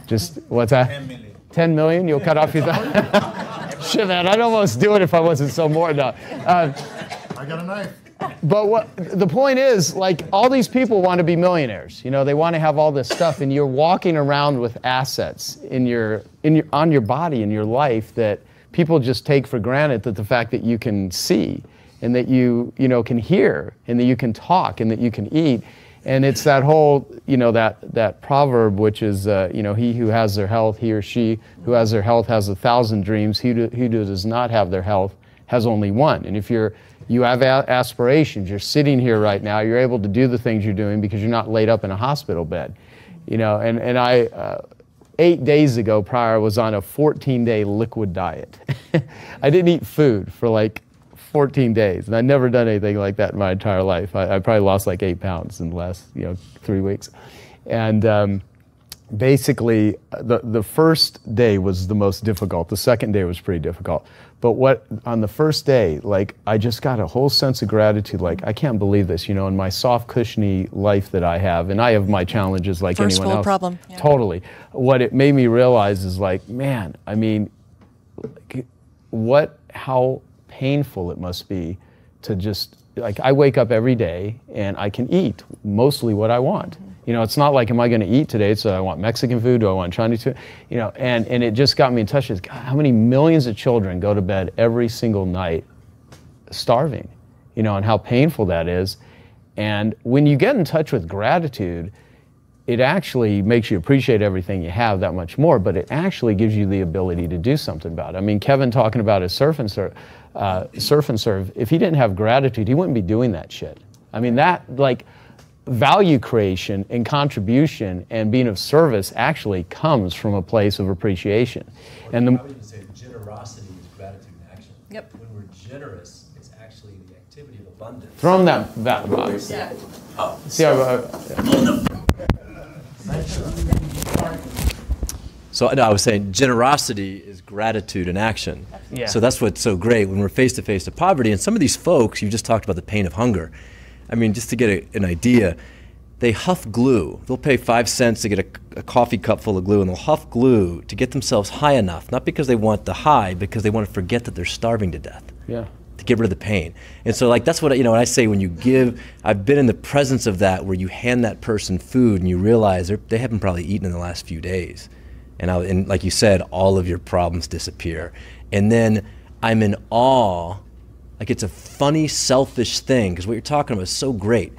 just what's that? 10 million. 10 million? You'll cut off your thumb? Shit, man, I'd almost do it if I wasn't so bored. No. I got a knife. But what the point is, like, all these people want to be millionaires. You know, they want to have all this stuff, and you're walking around with assets on your body, in your life, that people just take for granted. That the fact that you can see, and that you can hear, and that you can talk, and that you can eat. And it's that whole, that proverb, which is, he who has their health, he or she who has their health has 1,000 dreams. He who does not have their health has only one. And if you have aspirations, you're sitting here right now, you're able to do the things you're doing because you're not laid up in a hospital bed. And I, 8 days ago prior, was on a 14-day liquid diet. I didn't eat food for like 14 days, and I'd never done anything like that in my entire life. I probably lost like 8 pounds in the last 3 weeks. And basically, the first day was the most difficult. The second day was pretty difficult. But on the first day, like, I just got a whole sense of gratitude. Like, I can't believe this, in my soft, cushiony life that I have, and I have my challenges like anyone else. First world problem. Yeah. Totally. What it made me realize is, like, man, I mean, how painful it must be to just, like, I wake up every day and I can eat mostly what I want. It's not like, am I going to eat today? So I want Mexican food, do I want Chinese food? And it just got me in touch with, God, how many millions of children go to bed every single night starving, and how painful that is. And when you get in touch with gratitude, it actually makes you appreciate everything you have that much more, but it actually gives you the ability to do something about it. I mean, Kevin talking about his surf and serve, if he didn't have gratitude, he wouldn't be doing that shit. I mean, that, like, value creation and contribution and being of service actually comes from a place of appreciation. And I would even say generosity is gratitude in action. Yep. When we're generous, it's actually the activity of abundance. Throw him that box. Yeah. Oh. See So no, I was saying generosity is gratitude in action. Yeah. So that's what's so great when we're face to face to poverty. And some of these folks, you just talked about the pain of hunger. I mean, just to get an idea, they huff glue. They'll pay 5 cents to get a coffee cup full of glue, and they'll huff glue to get themselves high enough, not because they want the high, because they want to forget that they're starving to death. Yeah. To get rid of the pain. And so, like, that's what, when I say when you give, I've been in the presence of that where you hand that person food and you realize they haven't probably eaten in the last few days. And like you said, all of your problems disappear. And then I'm in awe. Like, it's a funny, selfish thing, because what you're talking about is so great.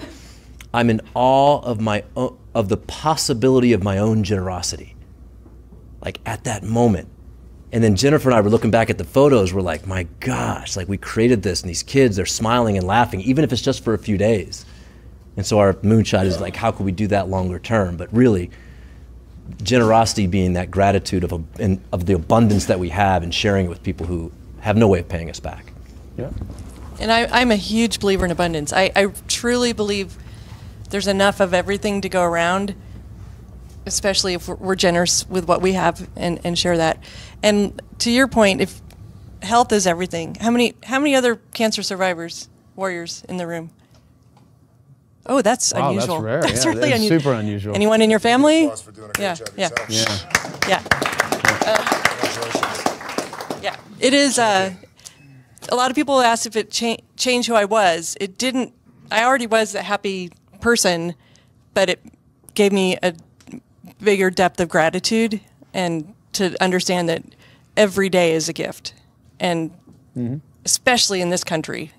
I'm in awe of the possibility of my own generosity, like, at that moment. And then Jennifer and I were looking back at the photos. We're like, my gosh, like, we created this, and these kids, they're smiling and laughing, even if it's just for a few days. And so our moonshot is like, how can we do that longer term? But really, generosity being that gratitude of the abundance that we have and sharing it with people who have no way of paying us back. Yeah. And I'm a huge believer in abundance. I truly believe there's enough of everything to go around, especially if we're generous with what we have and share that. And to your point, if health is everything, how many other cancer survivors, warriors in the room? Oh, that's unusual. That's rare. That's yeah, really that's unusual. super unusual. Anyone in your family? For doing a great job yourself. Yeah. Yeah. It is. A lot of people asked if it changed who I was. It didn't. I already was a happy person, but it gave me a bigger depth of gratitude and to understand that every day is a gift. And especially in this country,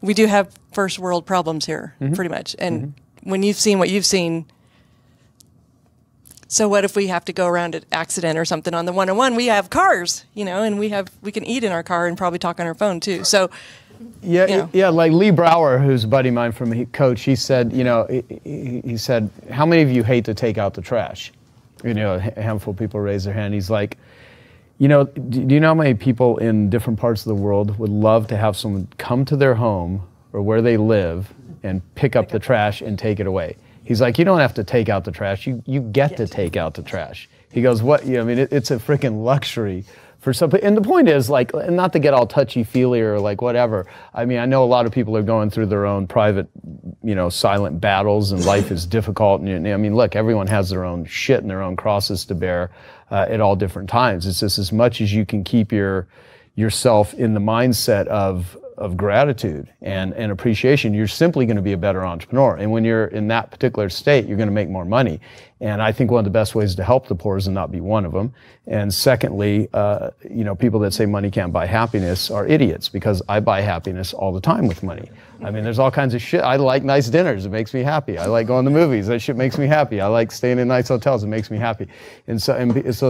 we do have first world problems here, pretty much. And when you've seen what you've seen, so what if we have to go around an accident or something on the 101? We have cars, and we can eat in our car and probably talk on our phone too. So, yeah, like Lee Brower, who's a buddy of mine from Coach, he said, he said, how many of you hate to take out the trash? A handful of people raise their hand. He's like, do you know how many people in different parts of the world would love to have someone come to their home or where they live and pick up the trash and take it away? He's like, you don't have to take out the trash. You get to take out the trash. He goes, what? It's a freaking luxury for some, and the point is, like, not to get all touchy-feely or like whatever. I mean, I know a lot of people are going through their own private, you know, silent battles, and life is difficult. And I mean, look, everyone has their own shit and their own crosses to bear at all different times. It's just as much as you can keep yourself in the mindset of gratitude and appreciation, you're simply going to be a better entrepreneur. And when you're in that particular state, you're going to make more money. And I think one of the best ways to help the poor is to not be one of them. And secondly, you know, people that say money can't buy happiness are idiots, because I buy happiness all the time with money. I mean, there's all kinds of shit. I like nice dinners. It makes me happy. I like going to movies. That shit makes me happy. I like staying in nice hotels. It makes me happy. And so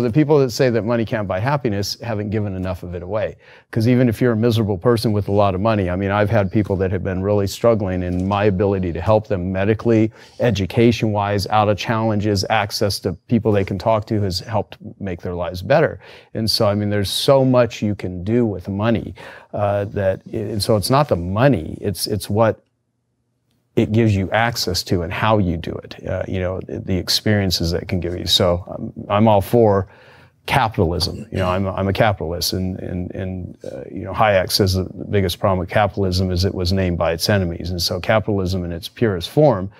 the people that say that money can't buy happiness haven't given enough of it away. Because even if you're a miserable person with a lot of money, I mean, I've had people that have been really struggling, and my ability to help them medically, education-wise, out of challenges, access to people they can talk to has helped make their lives better. And so, I mean, there's so much you can do with money and so it's not the money, it's what it gives you access to and how you do it, you know, the experiences that it can give you. So I'm all for capitalism. You know, I'm a capitalist, and you know, Hayek says the biggest problem with capitalism is it was named by its enemies. And so capitalism in its purest form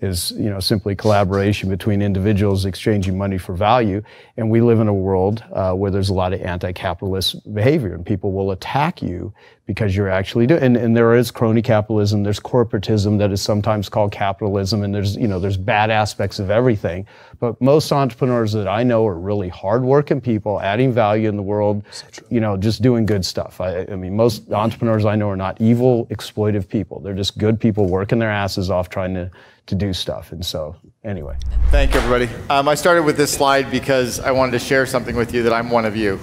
is, you know, simply collaboration between individuals exchanging money for value. And we live in a world where there's a lot of anti-capitalist behavior, and people will attack you because you're actually doing. And there is crony capitalism, there's corporatism that is sometimes called capitalism, and there's, you know, there's bad aspects of everything. But most entrepreneurs that I know are really hardworking people, adding value in the world, you know, just doing good stuff. I mean, most entrepreneurs I know are not evil, exploitive people. They're just good people working their asses off trying to do stuff. And so, anyway. Thank you, everybody. I started with this slide because I wanted to share something with you, that I'm one of you.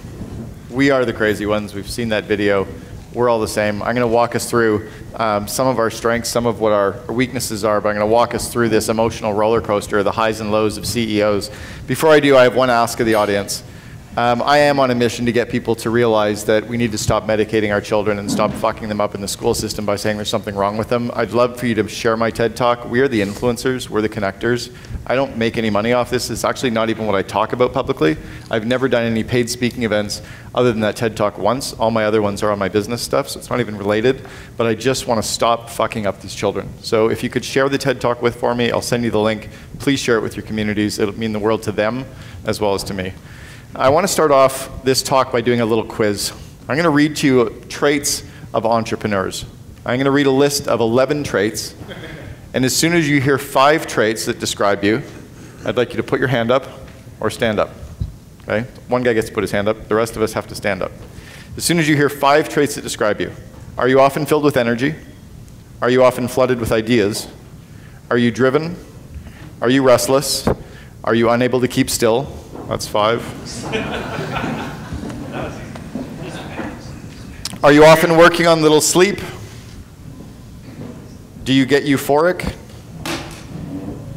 We are the crazy ones. We've seen that video. We're all the same. I'm going to walk us through some of our strengths, some of what our weaknesses are, but I'm going to walk us through this emotional roller coaster, the highs and lows of CEOs. Before I do, I have one ask of the audience. I am on a mission to get people to realize that we need to stop medicating our children and stop fucking them up in the school system by saying there's something wrong with them. I'd love for you to share my TED Talk. We are the influencers. We're the connectors. I don't make any money off this. It's actually not even what I talk about publicly. I've never done any paid speaking events other than that TED Talk once. All my other ones are on my business stuff, so it's not even related. But I just want to stop fucking up these children. So if you could share the TED Talk for me, I'll send you the link. Please share it with your communities. It'll mean the world to them as well as to me. I want to start off this talk by doing a little quiz. I'm going to read to you traits of entrepreneurs. I'm going to read a list of 11 traits, and as soon as you hear 5 traits that describe you, I'd like you to put your hand up or stand up. Okay? One guy gets to put his hand up. The rest of us have to stand up. As soon as you hear 5 traits that describe you, are you often filled with energy? Are you often flooded with ideas? Are you driven? Are you restless? Are you unable to keep still? That's 5. Are you often working on little sleep? Do you get euphoric?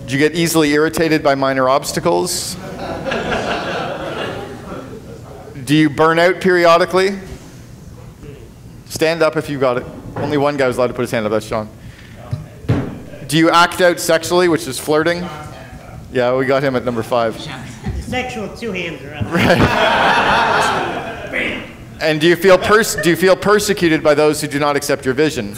Do you get easily irritated by minor obstacles? Do you burn out periodically? Stand up if you got it. Only one guy was allowed to put his hand up, that's Sean. Do you act out sexually, which is flirting? Yeah, we got him at number 5. Sexual 2 hands are up. Right. And do you feel persecuted by those who do not accept your vision?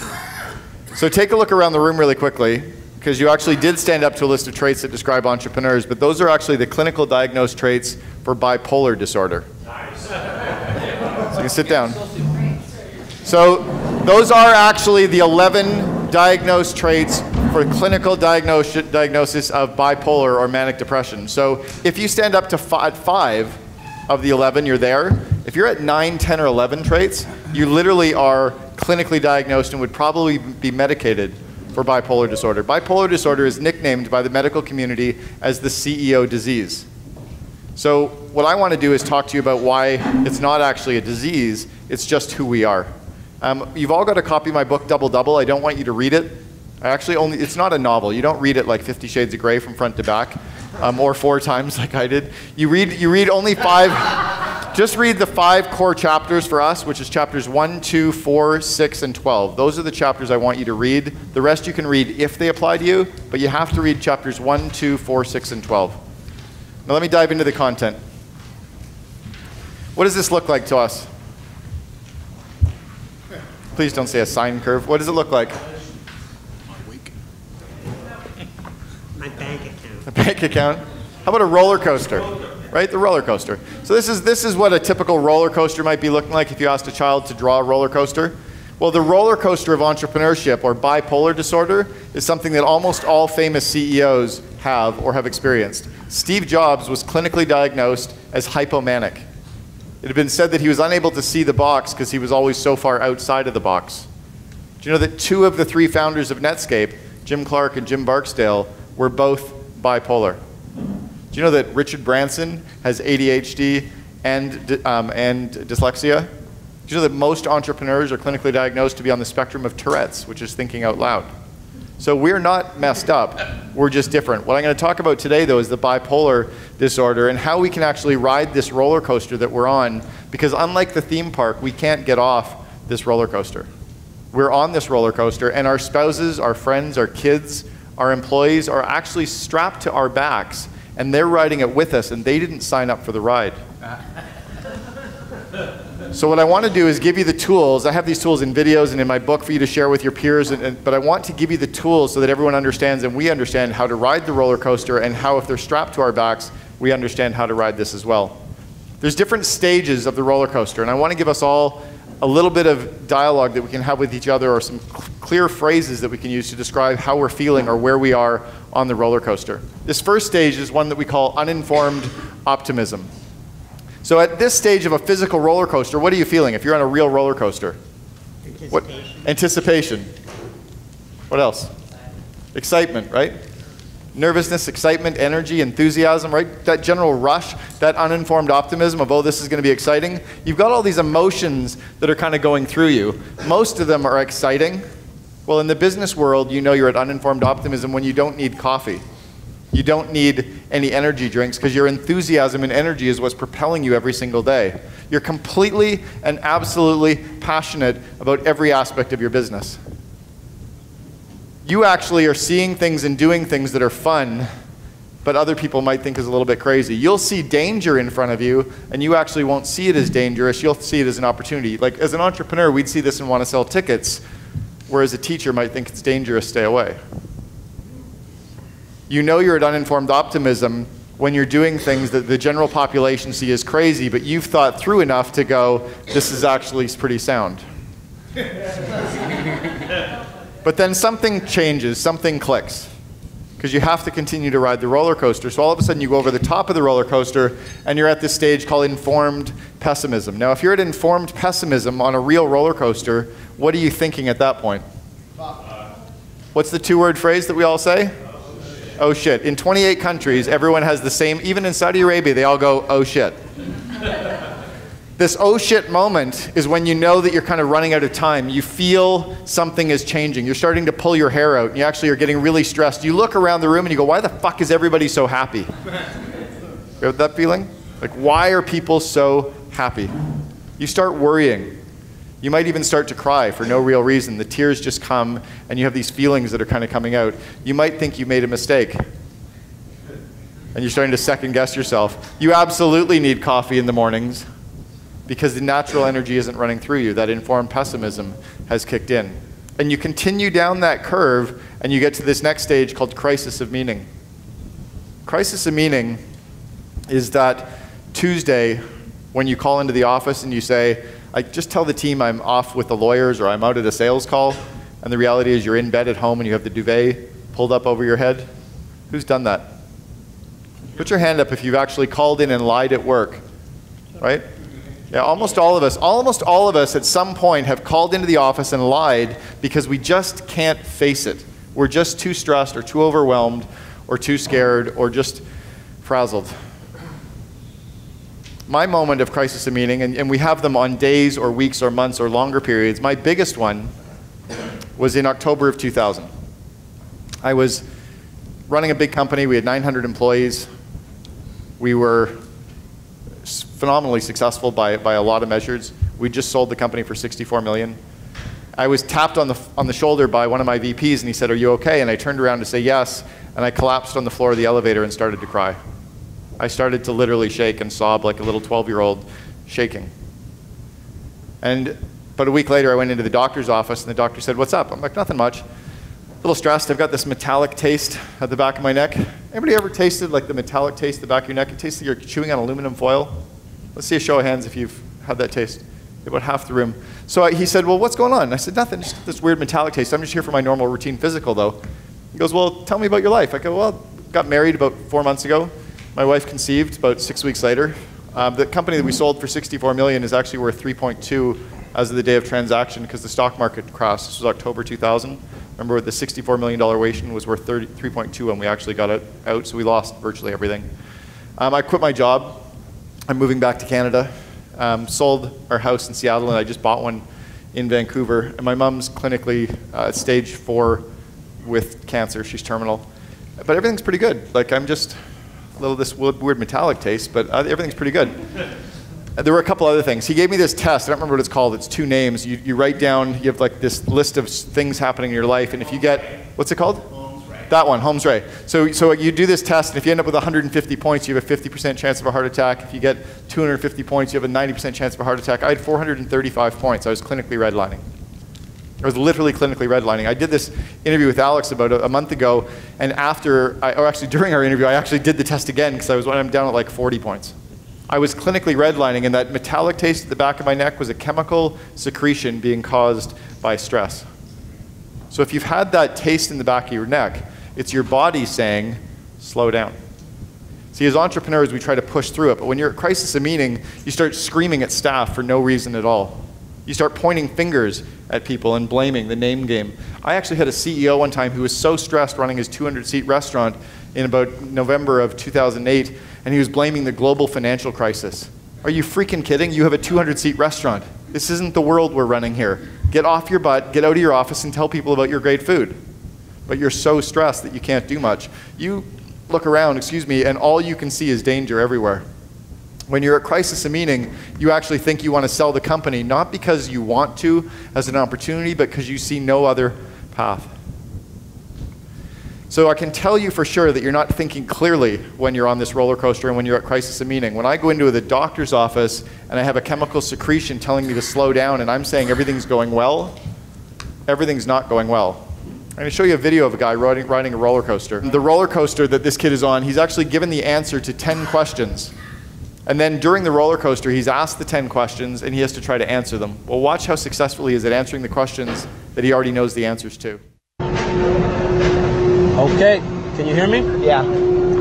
So take a look around the room really quickly, because you actually did stand up to a list of traits that describe entrepreneurs, but those are actually the clinical diagnosed traits for bipolar disorder. Nice. So you can sit down. So those are actually the 11 diagnosed traits for clinical diagnosis of bipolar or manic depression. So if you stand up to 5 of the 11, you're there. If you're at 9, 10, or 11 traits, you literally are clinically diagnosed and would probably be medicated for bipolar disorder. Bipolar disorder is nicknamed by the medical community as the CEO disease. So what I want to do is talk to you about why it's not actually a disease, it's just who we are. You've all got a copy of my book, Double Double. I don't want you to read it. It's not a novel. You don't read it like 50 Shades of Grey from front to back, or 4 times like I did. You read only 5, just read the 5 core chapters for us, which is chapters 1, 2, 4, 6, and 12. Those are the chapters I want you to read. The rest you can read if they apply to you, but you have to read chapters 1, 2, 4, 6, and 12. Now let me dive into the content. What does this look like to us? Please don't say a sine curve. What does it look like? My bank account. A bank account. How about a roller coaster? Right, the roller coaster. So this is what a typical roller coaster might be looking like if you asked a child to draw a roller coaster. Well, the roller coaster of entrepreneurship, or bipolar disorder, is something that almost all famous CEOs have or have experienced. Steve Jobs was clinically diagnosed as hypomanic. It had been said that he was unable to see the box because he was always so far outside of the box. Do you know that 2 of the 3 founders of Netscape, Jim Clark and Jim Barksdale, were both bipolar? Do you know that Richard Branson has ADHD and dyslexia? Do you know that most entrepreneurs are clinically diagnosed to be on the spectrum of Tourette's, which is thinking out loud? So we're not messed up, we're just different. What I'm going to talk about today, though, is the bipolar disorder and how we can actually ride this roller coaster that we're on, because unlike the theme park, we can't get off this roller coaster. We're on this roller coaster, and our spouses, our friends, our kids, our employees are actually strapped to our backs, and they're riding it with us, and they didn't sign up for the ride. So what I want to do is give you the tools. I have these tools in videos and in my book for you to share with your peers, but I want to give you the tools so that everyone understands and we understand how to ride the roller coaster, and how, if they're strapped to our backs, we understand how to ride this as well. There's different stages of the roller coaster, and I want to give us all a little bit of dialogue that we can have with each other, or some clear phrases that we can use to describe how we're feeling or where we are on the roller coaster. This first stage is one that we call uninformed optimism. So at this stage of a physical roller coaster, what are you feeling if you're on a real roller coaster? Anticipation. What? Anticipation. What else? Excitement, right? Nervousness, excitement, energy, enthusiasm, right? That general rush, that uninformed optimism of, oh, this is going to be exciting. You've got all these emotions that are kind of going through you. Most of them are exciting. Well, in the business world, you know you're at uninformed optimism when you don't need coffee. You don't need any energy drinks, because your enthusiasm and energy is what's propelling you every single day. You're completely and absolutely passionate about every aspect of your business. You actually are seeing things and doing things that are fun, but other people might think is a little bit crazy. You'll see danger in front of you, and you actually won't see it as dangerous. You'll see it as an opportunity. Like, as an entrepreneur, we'd see this and want to sell tickets, whereas a teacher might think it's dangerous, stay away. You know you're at uninformed optimism when you're doing things that the general population see as crazy, but you've thought through enough to go, this is actually pretty sound. But then something changes, something clicks, because you have to continue to ride the roller coaster. So all of a sudden you go over the top of the roller coaster, and you're at this stage called informed pessimism. Now, if you're at informed pessimism on a real roller coaster, what are you thinking at that point? What's the 2-word phrase that we all say? Oh shit. In 28 countries, everyone has the same, even in Saudi Arabia, they all go, oh shit. This oh shit moment is when you know that you're kind of running out of time. You feel something is changing. You're starting to pull your hair out, and you actually are getting really stressed. You look around the room and you go, why the fuck is everybody so happy? You have that feeling? Like, why are people so happy? You start worrying. You might even start to cry for no real reason. The tears just come, and you have these feelings that are kind of coming out. You might think you made a mistake, and you're starting to second guess yourself. You absolutely need coffee in the mornings, because the natural energy isn't running through you. That informed pessimism has kicked in. And you continue down that curve, and you get to this next stage called crisis of meaning. Crisis of meaning is that Tuesday when you call into the office and you say, I just tell the team I'm off with the lawyers, or I'm out at a sales call, and the reality is you're in bed at home and you have the duvet pulled up over your head. Who's done that? Put your hand up if you've actually called in and lied at work, right? Yeah, almost all of us at some point have called into the office and lied because we just can't face it. We're just too stressed or too overwhelmed or too scared or just frazzled. My moment of crisis of meaning, and we have them on days or weeks or months or longer periods, my biggest one was in October of 2000. I was running a big company. We had 900 employees. We were phenomenally successful by a lot of measures. We just sold the company for $64 million. I was tapped on the shoulder by one of my VPs, and he said, "Are you okay?" And I turned around to say yes, and I collapsed on the floor of the elevator and started to cry. I started to literally shake and sob like a little 12-year-old shaking. And about a week later, I went into the doctor's office, and the doctor said, "What's up?" I'm like, "Nothing much. A little stressed. I've got this metallic taste at the back of my neck." Anybody ever tasted like the metallic taste at the back of your neck? It tastes like you're chewing on aluminum foil. Let's see a show of hands if you've had that taste. About half the room. So he said, "Well, what's going on?" I said, "Nothing, just this weird metallic taste. I'm just here for my normal routine physical, though." He goes, "Well, tell me about your life." I go, "Well, got married about 4 months ago. My wife conceived about 6 weeks later. The company that we sold for $64 million is actually worth 3.2 as of the day of transaction because the stock market crashed. This was October 2000. Remember, the $64 million valuation was worth 3.2 when we actually got it out, so we lost virtually everything. I quit my job. I'm moving back to Canada. Sold our house in Seattle, and I just bought one in Vancouver. And my mom's clinically stage 4 with cancer. She's terminal. But everything's pretty good. Like, I'm just a little this weird metallic taste, but everything's pretty good. There were a couple other things. He gave me this test. I don't remember what it's called. It's 2 names. You write down, you have like this list of things happening in your life, and if you get, what's it called? Holmes Ray. That one, Holmes Ray. So you do this test, and if you end up with 150 points, you have a 50% chance of a heart attack. If you get 250 points, you have a 90% chance of a heart attack. I had 435 points. I was clinically redlining. I was literally clinically redlining. I did this interview with Alex about a month ago, and during our interview, I actually did the test again because I'm down at like 40 points. I was clinically redlining, and that metallic taste at the back of my neck was a chemical secretion being caused by stress. So if you've had that taste in the back of your neck, it's your body saying, slow down. See, as entrepreneurs, we try to push through it, but when you're at crisis of meaning, you start screaming at staff for no reason at all. You start pointing fingers at people and blaming the name game. I actually had a CEO one time who was so stressed running his 200-seat restaurant in about November of 2008, and he was blaming the global financial crisis. Are you freaking kidding? You have a 200-seat restaurant. This isn't the world we're running here. Get off your butt, get out of your office, and tell people about your great food. But you're so stressed that you can't do much. You look around, and all you can see is danger everywhere. When you're at crisis of meaning, you actually think you want to sell the company, not because you want to as an opportunity, but because you see no other path. So I can tell you for sure that you're not thinking clearly when you're on this roller coaster and when you're at crisis of meaning. When I go into the doctor's office and I have a chemical secretion telling me to slow down and I'm saying everything's going well, everything's not going well. I'm going to show you a video of a guy riding a roller coaster. The roller coaster that this kid is on, he's actually given the answer to 10 questions. And then during the roller coaster, he's asked the 10 questions and he has to try to answer them. Well, watch how successful he is at answering the questions that he already knows the answers to. Okay, can you hear me? Yeah.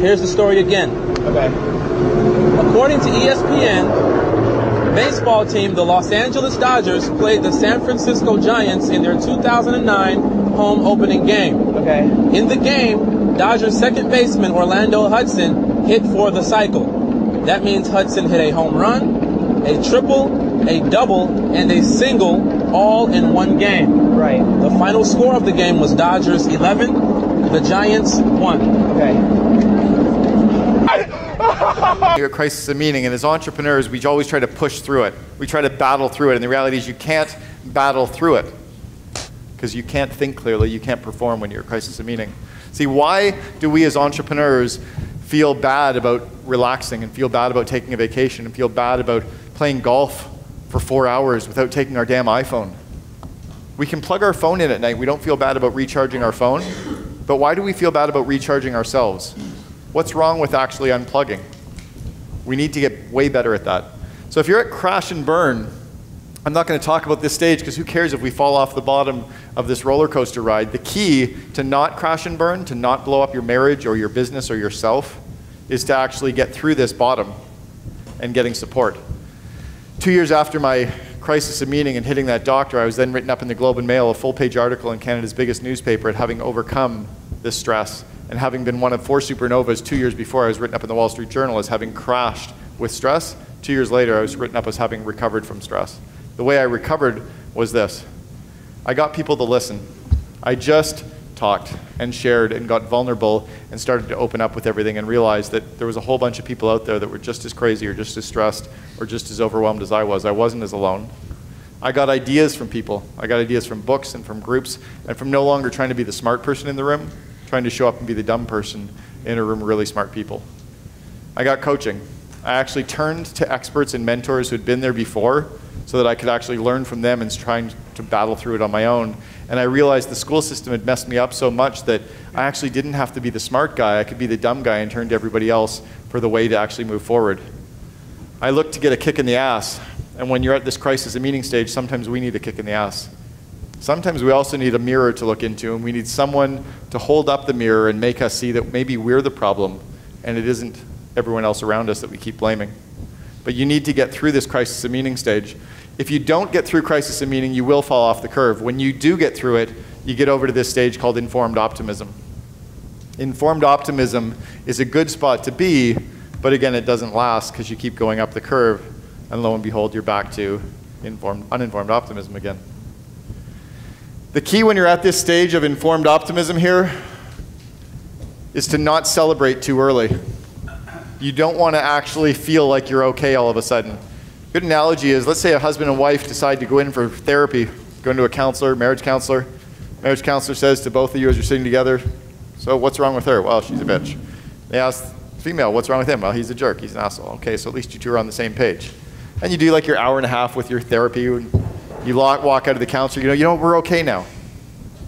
Here's the story again. Okay. According to ESPN, baseball team the Los Angeles Dodgers played the San Francisco Giants in their 2009 home opening game. Okay. In the game, Dodgers second baseman Orlando Hudson hit for the cycle. That means Hudson hit a home run, a triple, a double, and a single all in one game. Right. The final score of the game was Dodgers 11, the Giants 1. Okay. You're at crisis of meaning, and as entrepreneurs, we always try to push through it. We try to battle through it, and the reality is you can't battle through it because you can't think clearly, you can't perform when you're at crisis of meaning. See, why do we as entrepreneurs feel bad about relaxing and feel bad about taking a vacation and feel bad about playing golf for 4 hours without taking our damn iPhone? We can plug our phone in at night. We don't feel bad about recharging our phone. But why do we feel bad about recharging ourselves? What's wrong with actually unplugging? We need to get way better at that. So if you're at crash and burn, I'm not going to talk about this stage because who cares if we fall off the bottom of this roller coaster ride. The key to not crash and burn, to not blow up your marriage or your business or yourself, is to actually get through this bottom and getting support. 2 years after my crisis of meaning and hitting that doctor, I was then written up in the Globe and Mail, a full-page article in Canada's biggest newspaper, at having overcome this stress and having been one of 4 supernovas 2 years before. I was written up in the Wall Street Journal as having crashed with stress. 2 years later, I was written up as having recovered from stress. The way I recovered was this. I got people to listen. I just talked and shared and got vulnerable and started to open up with everything and realized that there was a whole bunch of people out there that were just as crazy or just as stressed or just as overwhelmed as I was. I wasn't as alone. I got ideas from people. I got ideas from books and from groups and from no longer trying to be the smart person in the room, trying to show up and be the dumb person in a room of really smart people. I got coaching. I actually turned to experts and mentors who had been there before so that I could actually learn from them and trying to battle through it on my own. And I realized the school system had messed me up so much that I actually didn't have to be the smart guy. I could be the dumb guy and turn to everybody else for the way to actually move forward. I looked to get a kick in the ass. And when you're at this crisis and meaning stage, sometimes we need a kick in the ass. Sometimes we also need a mirror to look into, and we need someone to hold up the mirror and make us see that maybe we're the problem and it isn't everyone else around us that we keep blaming. But you need to get through this crisis and meaning stage. If you don't get through crisis and meaning, you will fall off the curve. When you do get through it, you get over to this stage called informed optimism. Informed optimism is a good spot to be, but again, it doesn't last because you keep going up the curve, and lo and behold, you're back to uninformed optimism again. The key when you're at this stage of informed optimism here is to not celebrate too early. You don't want to actually feel like you're okay all of a sudden. Good analogy is, let's say a husband and wife decide to go in for therapy, go into a counselor, marriage counselor. Marriage counselor says to both of you as you're sitting together, so what's wrong with her? Well, she's a bitch. They ask the female, what's wrong with him? Well, he's a jerk, he's an asshole. Okay, so at least you two are on the same page. And you do like your hour and a half with your therapy, and you walk out of the counselor, you know, we're okay now.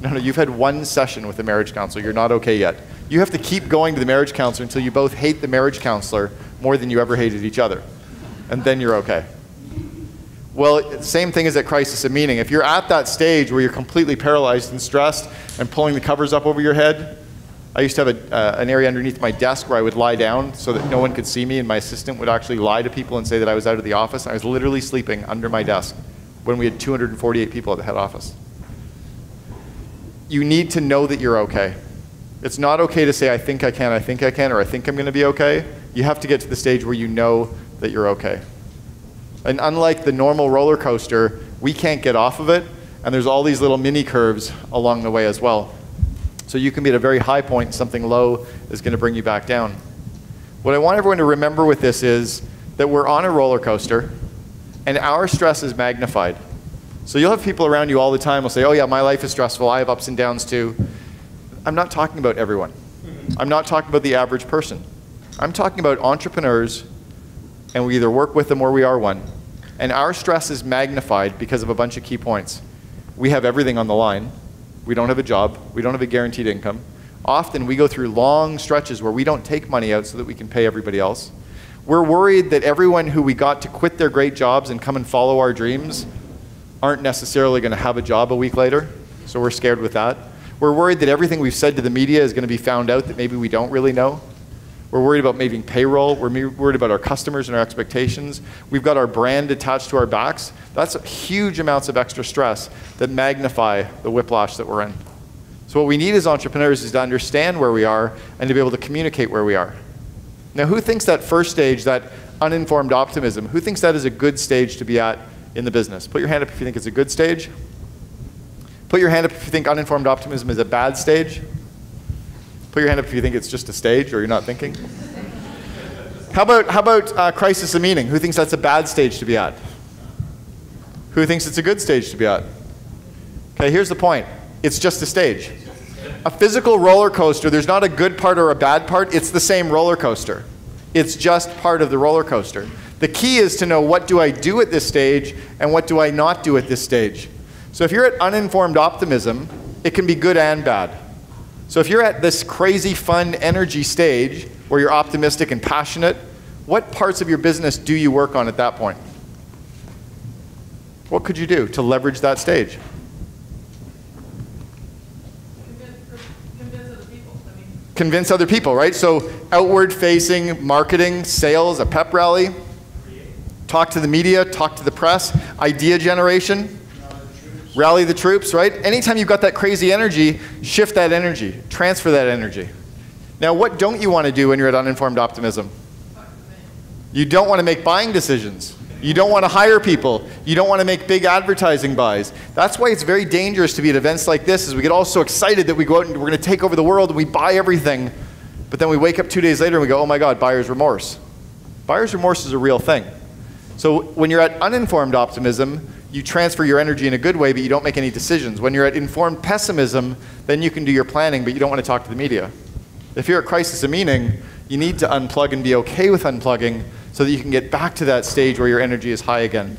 No, you've had one session with the marriage counselor, you're not okay yet. You have to keep going to the marriage counselor until you both hate the marriage counselor more than you ever hated each other. And then you're okay. Well, same thing as at crisis of meaning. If you're at that stage where you're completely paralyzed and stressed and pulling the covers up over your head, I used to have an area underneath my desk where I would lie down so that no one could see me, and my assistant would actually lie to people and say that I was out of the office. I was literally sleeping under my desk when we had 248 people at the head office. You need to know that you're okay. It's not okay to say, I think I can, or I think I'm going to be okay. You have to get to the stage where you know that you're okay. And unlike the normal roller coaster, we can't get off of it, and there's all these little mini curves along the way as well. So you can be at a very high point and something low is going to bring you back down. What I want everyone to remember with this is that we're on a roller coaster, and our stress is magnified. So you'll have people around you all the time who will say, oh yeah, my life is stressful, I have ups and downs too. I'm not talking about everyone. I'm not talking about the average person. I'm talking about entrepreneurs, and we either work with them or we are one. And our stress is magnified because of a bunch of key points. We have everything on the line. We don't have a job. We don't have a guaranteed income. Often we go through long stretches where we don't take money out so that we can pay everybody else. We're worried that everyone who we got to quit their great jobs and come and follow our dreams aren't necessarily going to have a job a week later, so we're scared with that. We're worried that everything we've said to the media is going to be found out that maybe we don't really know. We're worried about making payroll. We're worried about our customers and our expectations. We've got our brand attached to our backs. That's huge amounts of extra stress that magnify the whiplash that we're in. So what we need as entrepreneurs is to understand where we are and to be able to communicate where we are. Now, who thinks that first stage, that uninformed optimism, who thinks that is a good stage to be at in the business? Put your hand up if you think it's a good stage. Put your hand up if you think uninformed optimism is a bad stage. Put your hand up if you think it's just a stage or you're not thinking. How about crisis of meaning? Who thinks that's a bad stage to be at? Who thinks it's a good stage to be at? Okay, here's the point. It's just a stage. A physical roller coaster, there's not a good part or a bad part. It's the same roller coaster. It's just part of the roller coaster. The key is to know, what do I do at this stage and what do I not do at this stage? So if you're at uninformed optimism, it can be good and bad. So if you're at this crazy fun energy stage where you're optimistic and passionate, what parts of your business do you work on at that point? What could you do to leverage that stage? Convince other people, right? So outward facing, marketing, sales, a pep rally, talk to the media, talk to the press, idea generation. Rally the troops, right? Anytime you've got that crazy energy, shift that energy, transfer that energy. Now, what don't you want to do when you're at uninformed optimism? You don't want to make buying decisions. You don't want to hire people. You don't want to make big advertising buys. That's why it's very dangerous to be at events like this, is we get all so excited that we go out and we're going to take over the world and we buy everything, but then we wake up 2 days later and we go, oh my God, buyer's remorse. Buyer's remorse is a real thing. So when you're at uninformed optimism, you transfer your energy in a good way, but you don't make any decisions. When you're at informed pessimism, then you can do your planning, but you don't want to talk to the media. If you're at crisis of meaning, you need to unplug and be okay with unplugging so that you can get back to that stage where your energy is high again.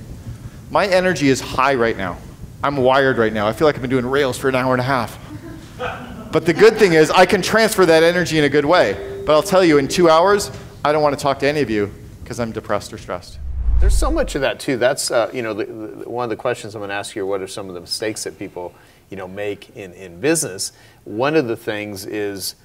My energy is high right now. I'm wired right now. I feel like I've been doing Rails for an hour and a half. But the good thing is I can transfer that energy in a good way. But I'll tell you, in 2 hours, I don't want to talk to any of you because I'm depressed or stressed. There's so much of that too. That's one of the questions I'm going to ask you. What are some of the mistakes that people make in business? One of the things is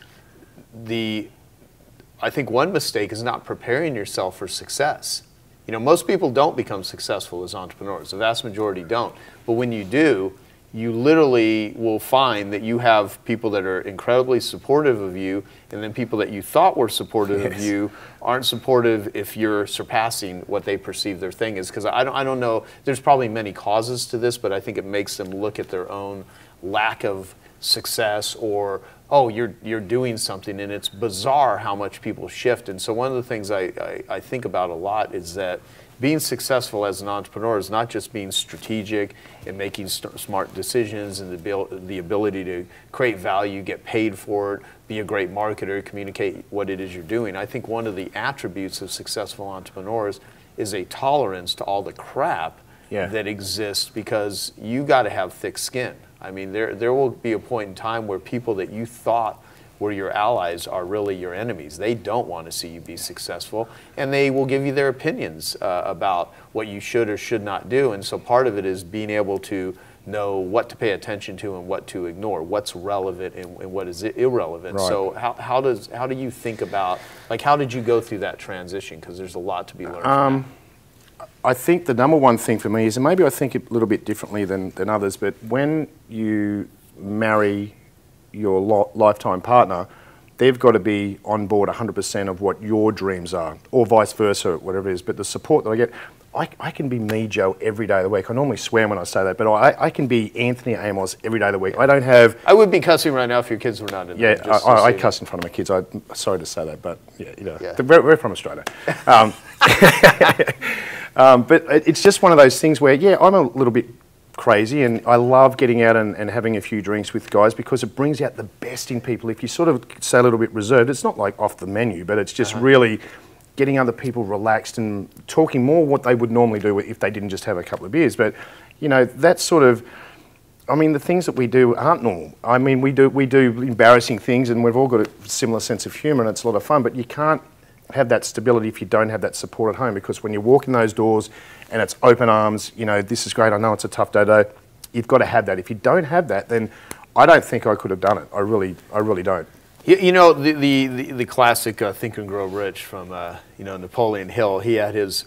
I think one mistake is not preparing yourself for success. Most people don't become successful as entrepreneurs. The vast majority don't. But when you do, you literally will find that you have people that are incredibly supportive of you, and then people that you thought were supportive of you aren't supportive if you're surpassing what they perceive their thing is. Because I don't know, there's probably many causes to this, but I think it makes them look at their own lack of success, or, oh, you're doing something, and it's bizarre how much people shift. And so one of the things I think about a lot is that being successful as an entrepreneur is not just being strategic and making smart decisions and the ability to create value, get paid for it, be a great marketer, communicate what it is you're doing. I think one of the attributes of successful entrepreneurs is a tolerance to all the crap that exists, because you got to have thick skin. I mean, there will be a point in time where people that you thought were your allies are really your enemies. They don't want to see you be successful, and they will give you their opinions about what you should or should not do. And so part of it is being able to know what to pay attention to and what to ignore, what's relevant and what is irrelevant. Right. So how do you think about, like, how did you go through that transition? Because there's a lot to be learned from that. I think the number one thing for me is, and maybe I think a little bit differently than others, but when you marry your lifetime partner, they've got to be on board 100% of what your dreams are, or vice versa, whatever it is. But the support that I get, I can be me, Joe, every day of the week. I normally swear when I say that, but I can be Anthony Amos every day of the week. I don't have... I would be cussing right now if your kids were not in there. Yeah, I cuss in front of my kids. I'm sorry to say that, but we're from Australia. But it's just one of those things where, I'm a little bit crazy, and I love getting out and having a few drinks with guys, because it brings out the best in people. If you sort of say a little bit reserved, it's not like off the menu, but it's just really getting other people relaxed and talking more what they would normally do if they didn't just have a couple of beers. But, that sort of, I mean, the things that we do aren't normal. I mean, we do embarrassing things, and we've all got a similar sense of humour, and it's a lot of fun, but you can't have that stability if you don't have that support at home, because when you walk in those doors and it's open arms, this is great, I know it's a tough day, you've got to have that. If you don't have that, then I don't think I could have done it. I really don't. The classic Think and Grow Rich from Napoleon Hill, he had his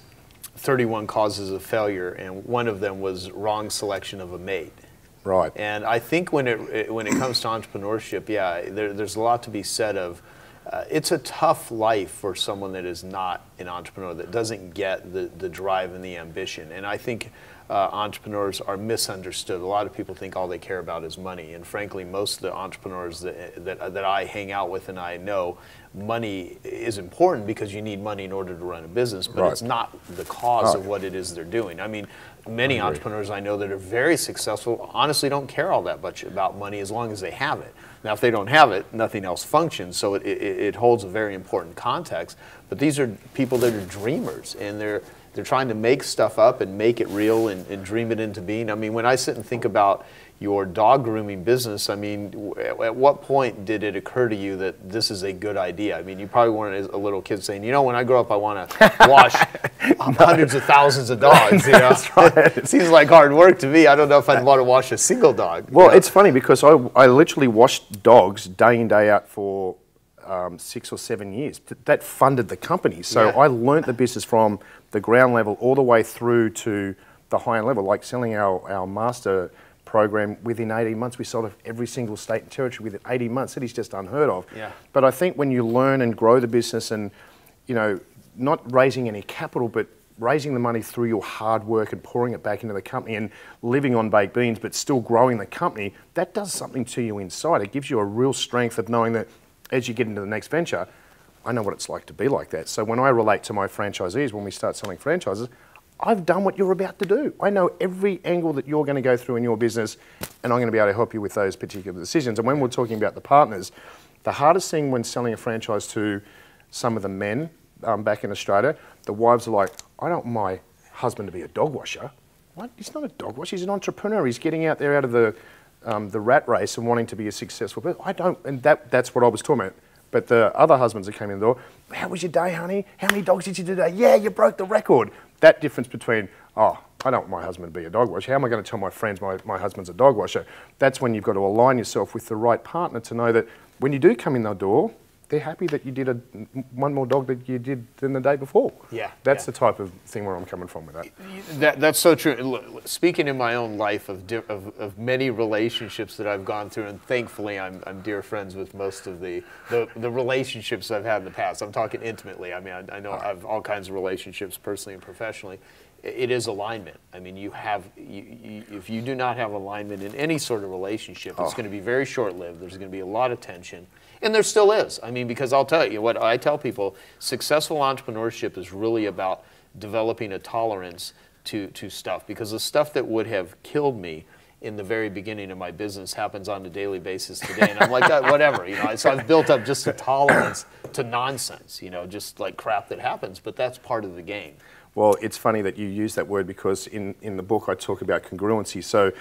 31 causes of failure, and one of them was wrong selection of a mate. Right. And I think when it comes to entrepreneurship, there's a lot to be said of, it's a tough life for someone that is not an entrepreneur, that doesn't get the drive and the ambition. And I think entrepreneurs are misunderstood. A lot of people think all they care about is money. And frankly, most of the entrepreneurs that I hang out with and I know, money is important because you need money in order to run a business, but it's not the cause of what it is they're doing. I mean, many entrepreneurs I know that are very successful honestly don't care all that much about money as long as they have it. Now, if they don't have it, nothing else functions, so it holds a very important context. But these are people that are dreamers, and they're trying to make stuff up and make it real and dream it into being. I mean, when I sit and think about your dog grooming business, I mean, at what point did it occur to you that this is a good idea? I mean, you probably weren't a little kid saying, when I grow up, I want to wash hundreds of thousands of dogs. That's right. It seems like hard work to me. I don't know if I'd want to wash a single dog. Well, it's funny because I literally washed dogs day in, day out for 6 or 7 years. That funded the company. So I learnt the business from the ground level all the way through to the high-end level, like selling our master program within 18 months. We sold every single state and territory within 18 months. That is just unheard of. Yeah. But I think when you learn and grow the business and, not raising any capital, but raising the money through your hard work and pouring it back into the company and living on baked beans, but still growing the company, that does something to you inside. It gives you a real strength of knowing that as you get into the next venture, I know what it's like to be like that. So when I relate to my franchisees, when we start selling franchises, I've done what you're about to do. I know every angle that you're going to go through in your business, and I'm going to be able to help you with those particular decisions. And when we're talking about the partners, the hardest thing when selling a franchise to some of the men back in Australia, the wives are like, I don't want my husband to be a dog washer. What? He's not a dog washer. He's an entrepreneur. He's getting out there out of the rat race and wanting to be a successful person. I don't, and that's what I was talking about. But the other husbands that came in the door, how was your day, honey? How many dogs did you do today? Yeah, you broke the record. That difference between, oh, I don't want my husband to be a dog washer. How am I going to tell my friends my husband's a dog washer? That's when you've got to align yourself with the right partner to know that when you do come in the door, they're happy that you did one more dog that you did than the day before. Yeah. That's the type of thing where I'm coming from with that. That's so true. Look, speaking in my own life of many relationships that I've gone through, and thankfully I'm dear friends with most of the relationships I've had in the past. I'm talking intimately. I mean, I know I have all kinds of relationships personally and professionally. It is alignment. I mean, if you do not have alignment in any sort of relationship, it's going to be very short-lived. There's going to be a lot of tension. And there still is. I mean, because I'll tell you, what I tell people, successful entrepreneurship is really about developing a tolerance to stuff. Because the stuff that would have killed me in the very beginning of my business happens on a daily basis today. And I'm like, whatever, you know. So I've built up just a tolerance to nonsense, you know, just like crap that happens. But that's part of the game. Well, it's funny that you use that word because in the book I talk about congruency. So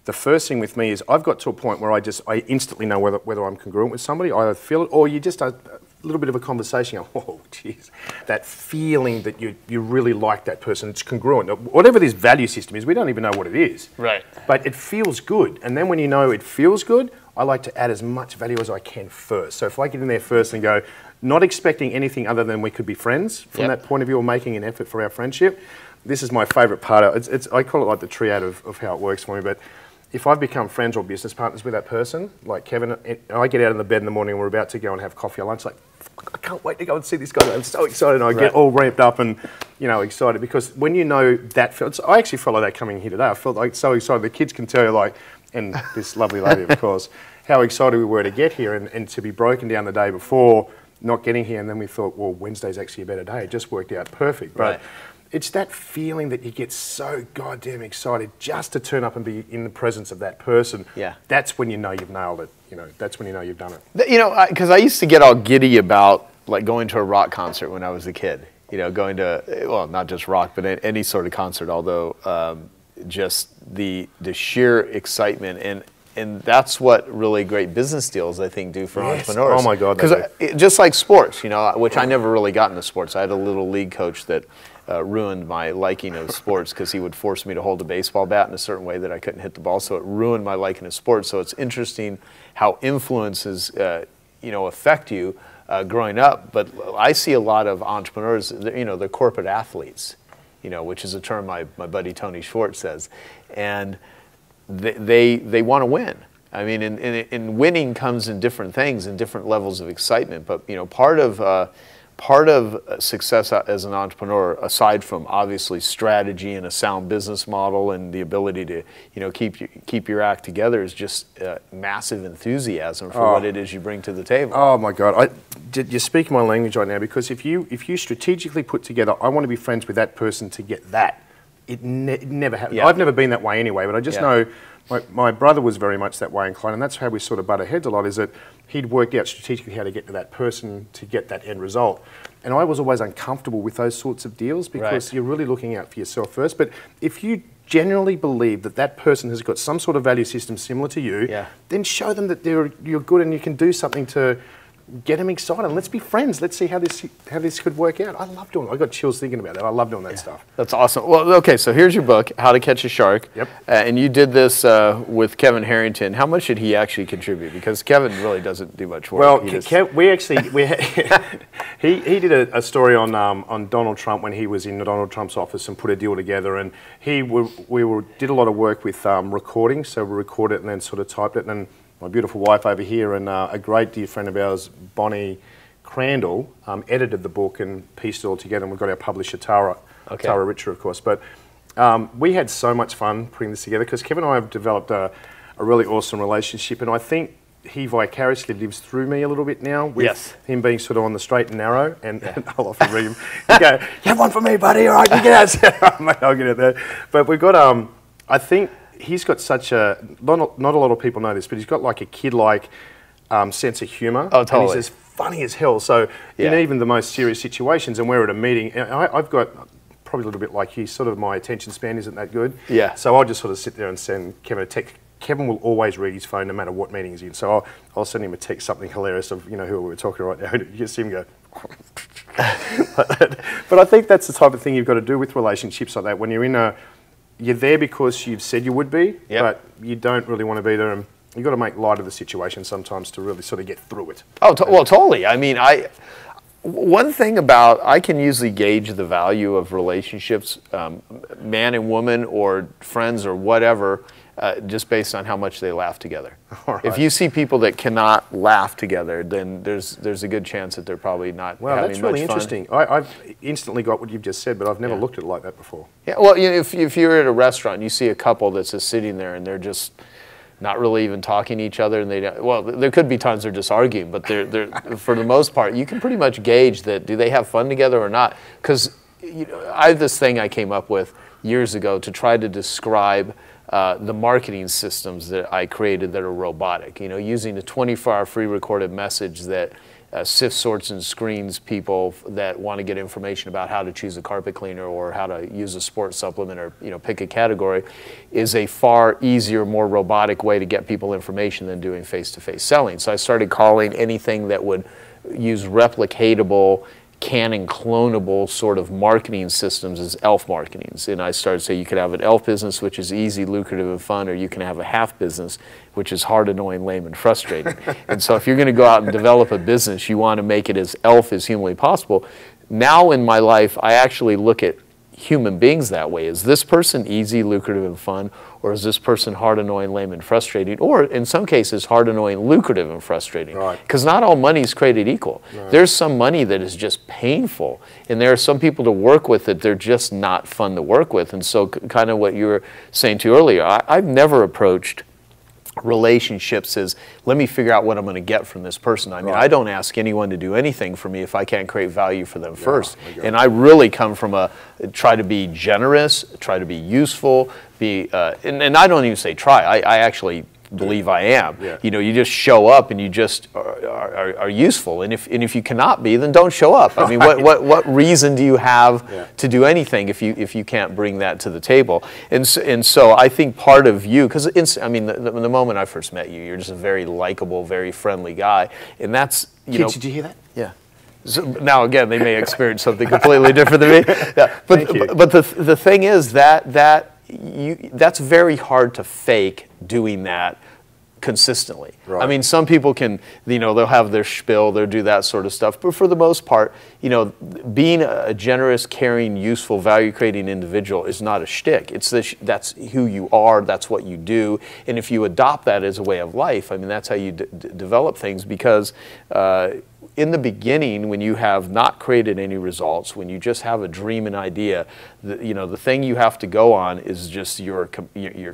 the first thing with me is I've got to a point where I instantly know whether I'm congruent with somebody. I feel it, or you just a little bit of a conversation. Oh, geez, that feeling that you really like that person. It's congruent. Whatever this value system is, we don't even know what it is. Right. But it feels good. And then when you know it feels good, I like to add as much value as I can first. So if I get in there first and go, not expecting anything other than we could be friends from that point of view, or making an effort for our friendship. This is my favourite part. I call it like the triad of how it works for me. But if I've become friends or business partners with that person, like Kevin, and I get out of the bed in the morning and we're about to go and have coffee or lunch, like, I can't wait to go and see this guy. I'm so excited. And I get all ramped up and, you know, excited because when you know that, I actually felt like that coming here today. I felt like so excited. The kids can tell you, like, and this lovely lady, of course, how excited we were to get here and to be broken down the day before, not getting here. And then we thought, well, Wednesday's actually a better day. It just worked out perfect. But it's that feeling that you get so goddamn excited just to turn up and be in the presence of that person. Yeah. That's when you know you've nailed it. You know, that's when you know you've done it. You know, because I used to get all giddy about like going to a rock concert when I was a kid. You know, going to, well, not just rock, but any sort of concert, although just the sheer excitement and that's what really great business deals, I think, do for entrepreneurs. Oh my God. Because just like sports, you know, which I never really got into sports. I had a little league coach that ruined my liking of sports because he would force me to hold a baseball bat in a certain way that I couldn't hit the ball. So it ruined my liking of sports. So it's interesting how influences, you know, affect you growing up. But I see a lot of entrepreneurs, you know, they're corporate athletes, you know, which is a term my buddy Tony Schwartz says. And they want to win. I mean, and winning comes in different things and different levels of excitement. But you know, part of success as an entrepreneur, aside from obviously strategy and a sound business model and the ability to keep your act together, is just massive enthusiasm for what it is you bring to the table. Oh my God, you're speaking my language right now because if you strategically put together, I want to be friends with that person to get that. It never happened. I've never been that way anyway, but I just know my brother was very much that way inclined, and that's how we sort of butt heads a lot, is that he'd worked out strategically how to get to that person to get that end result. And I was always uncomfortable with those sorts of deals because you're really looking out for yourself first. But if you genuinely believe that that person has got some sort of value system similar to you, then show them that you're good and you can do something to get them excited. Let's be friends. Let's see how this could work out. I love doing it. I got chills thinking about that. I love doing that stuff. That's awesome. Well, okay, so here's your book, How to Catch a Shark. Yep. And you did this with Kevin Harrington. How much did he actually contribute? Because Kevin really doesn't do much work. Well, he did a story on Donald Trump when he was in Donald Trump's office and put a deal together. And we did a lot of work with recording. So we recorded it and then sort of typed it. And my beautiful wife over here and a great dear friend of ours, Bonnie Crandall, edited the book and pieced it all together. And we've got our publisher, Tara Richer, of course. But we had so much fun putting this together because Kevin and I have developed a really awesome relationship. And I think he vicariously lives through me a little bit now with him being sort of on the straight and narrow. And I'll often ring him. He'll go, you have one for me, buddy. All right, you get out. Mate, I'll get out there. But we've got, I think, he's got such not a lot of people know this, but he's got like a kid-like sense of humour. Oh, totally. And he's as funny as hell. So in even the most serious situations, and we're at a meeting, and I've got probably a little bit like you, sort of my attention span isn't that good. Yeah. So I'll just sort of sit there and send Kevin a text. Kevin will always read his phone no matter what meeting he's in. So I'll send him a text, something hilarious of, you know, who we're talking right now. You just see him go. But I think that's the type of thing you've got to do with relationships like that. When you're there because you've said you would be, but you don't really want to be there. And you've got to make light of the situation sometimes to really sort of get through it. Oh, well, totally. I mean, one thing about, I can usually gauge the value of relationships, man and woman or friends or whatever, just based on how much they laugh together. Right. If you see people that cannot laugh together, then there's a good chance that they're probably not having much fun. Well, that's really interesting. I've instantly got what you've just said, but I've never looked at it like that before. Yeah, well, you know, if you're at a restaurant and you see a couple that's just sitting there and they're just not really even talking to each other, and there could be times they're just arguing, but they're for the most part, you can pretty much gauge that, do they have fun together or not? Because I have this thing I came up with years ago to try to describe the marketing systems that I created that are robotic. You know, using a 24-hour free recorded message that sifts, sorts, and screens people that want to get information about how to choose a carpet cleaner or how to use a sports supplement or, you know, pick a category, is a far easier, more robotic way to get people information than doing face-to-face selling. So I started calling anything that would use replicatable, Canon clonable sort of marketing systems as ELF marketings. And I started to say you could have an ELF business, which is easy, lucrative, and fun, or you can have a half business, which is hard, annoying, lame, and frustrating. And so if you're going to go out and develop a business, you want to make it as ELF as humanly possible. Now in my life, I actually look at human beings that way. Is this person easy, lucrative, and fun, or is this person hard, annoying, lame, and frustrating, or in some cases hard, annoying, lucrative, and frustrating? Because not all money is created equal. There's some money that is just painful, and there are some people to work with that they're just not fun to work with. And so kind of what you were saying to earlier, I've never approached relationships as, let me figure out what I'm going to get from this person. I mean, I don't ask anyone to do anything for me if I can't create value for them first. And I really come from try to be generous, try to be useful, and I don't even say try, I actually believe I am. You know, you just show up and you just are useful. And if you cannot be, then don't show up. I mean, what reason do you have to do anything if you can't bring that to the table? And so I think part of you, because I mean, the moment I first met you, you're just a very likable, very friendly guy, and that's Kids, did you hear that? Yeah. So now again, they may experience something completely different than me. Yeah. But the thing is that's very hard to fake doing that consistently. I mean, some people can, you know, they'll have their spiel, they'll do that sort of stuff, but for the most part, you know, being a generous, caring, useful, value-creating individual is not a shtick. That's who you are, that's what you do, and if you adopt that as a way of life, I mean, that's how you develop things, because in the beginning, when you have not created any results, when you just have a dream and idea, you know, the thing you have to go on is just your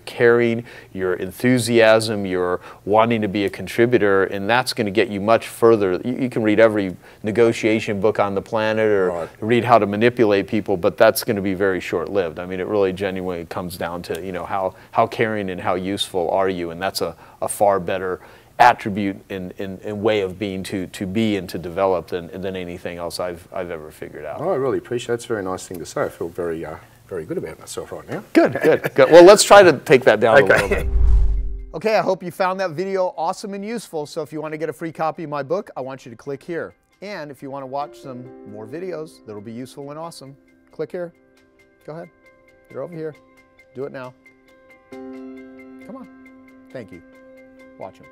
caring, your enthusiasm, your wanting to be a contributor, and that's going to get you much further. You can read every negotiation book on the planet or read how to manipulate people, but that's going to be very short-lived. I mean, it really genuinely comes down to, you know, how caring and how useful are you, and that's a far better attribute and way of being to be and to develop than anything else I've ever figured out. Oh, I really appreciate it. That's a very nice thing to say. I feel very good about myself right now. Good. Well, let's try to take that down a little bit. Okay, I hope you found that video awesome and useful. So if you want to get a free copy of my book, I want you to click here. And if you want to watch some more videos that'll be useful and awesome, click here. Go ahead. They're over here. Do it now. Come on. Thank you. Watch them.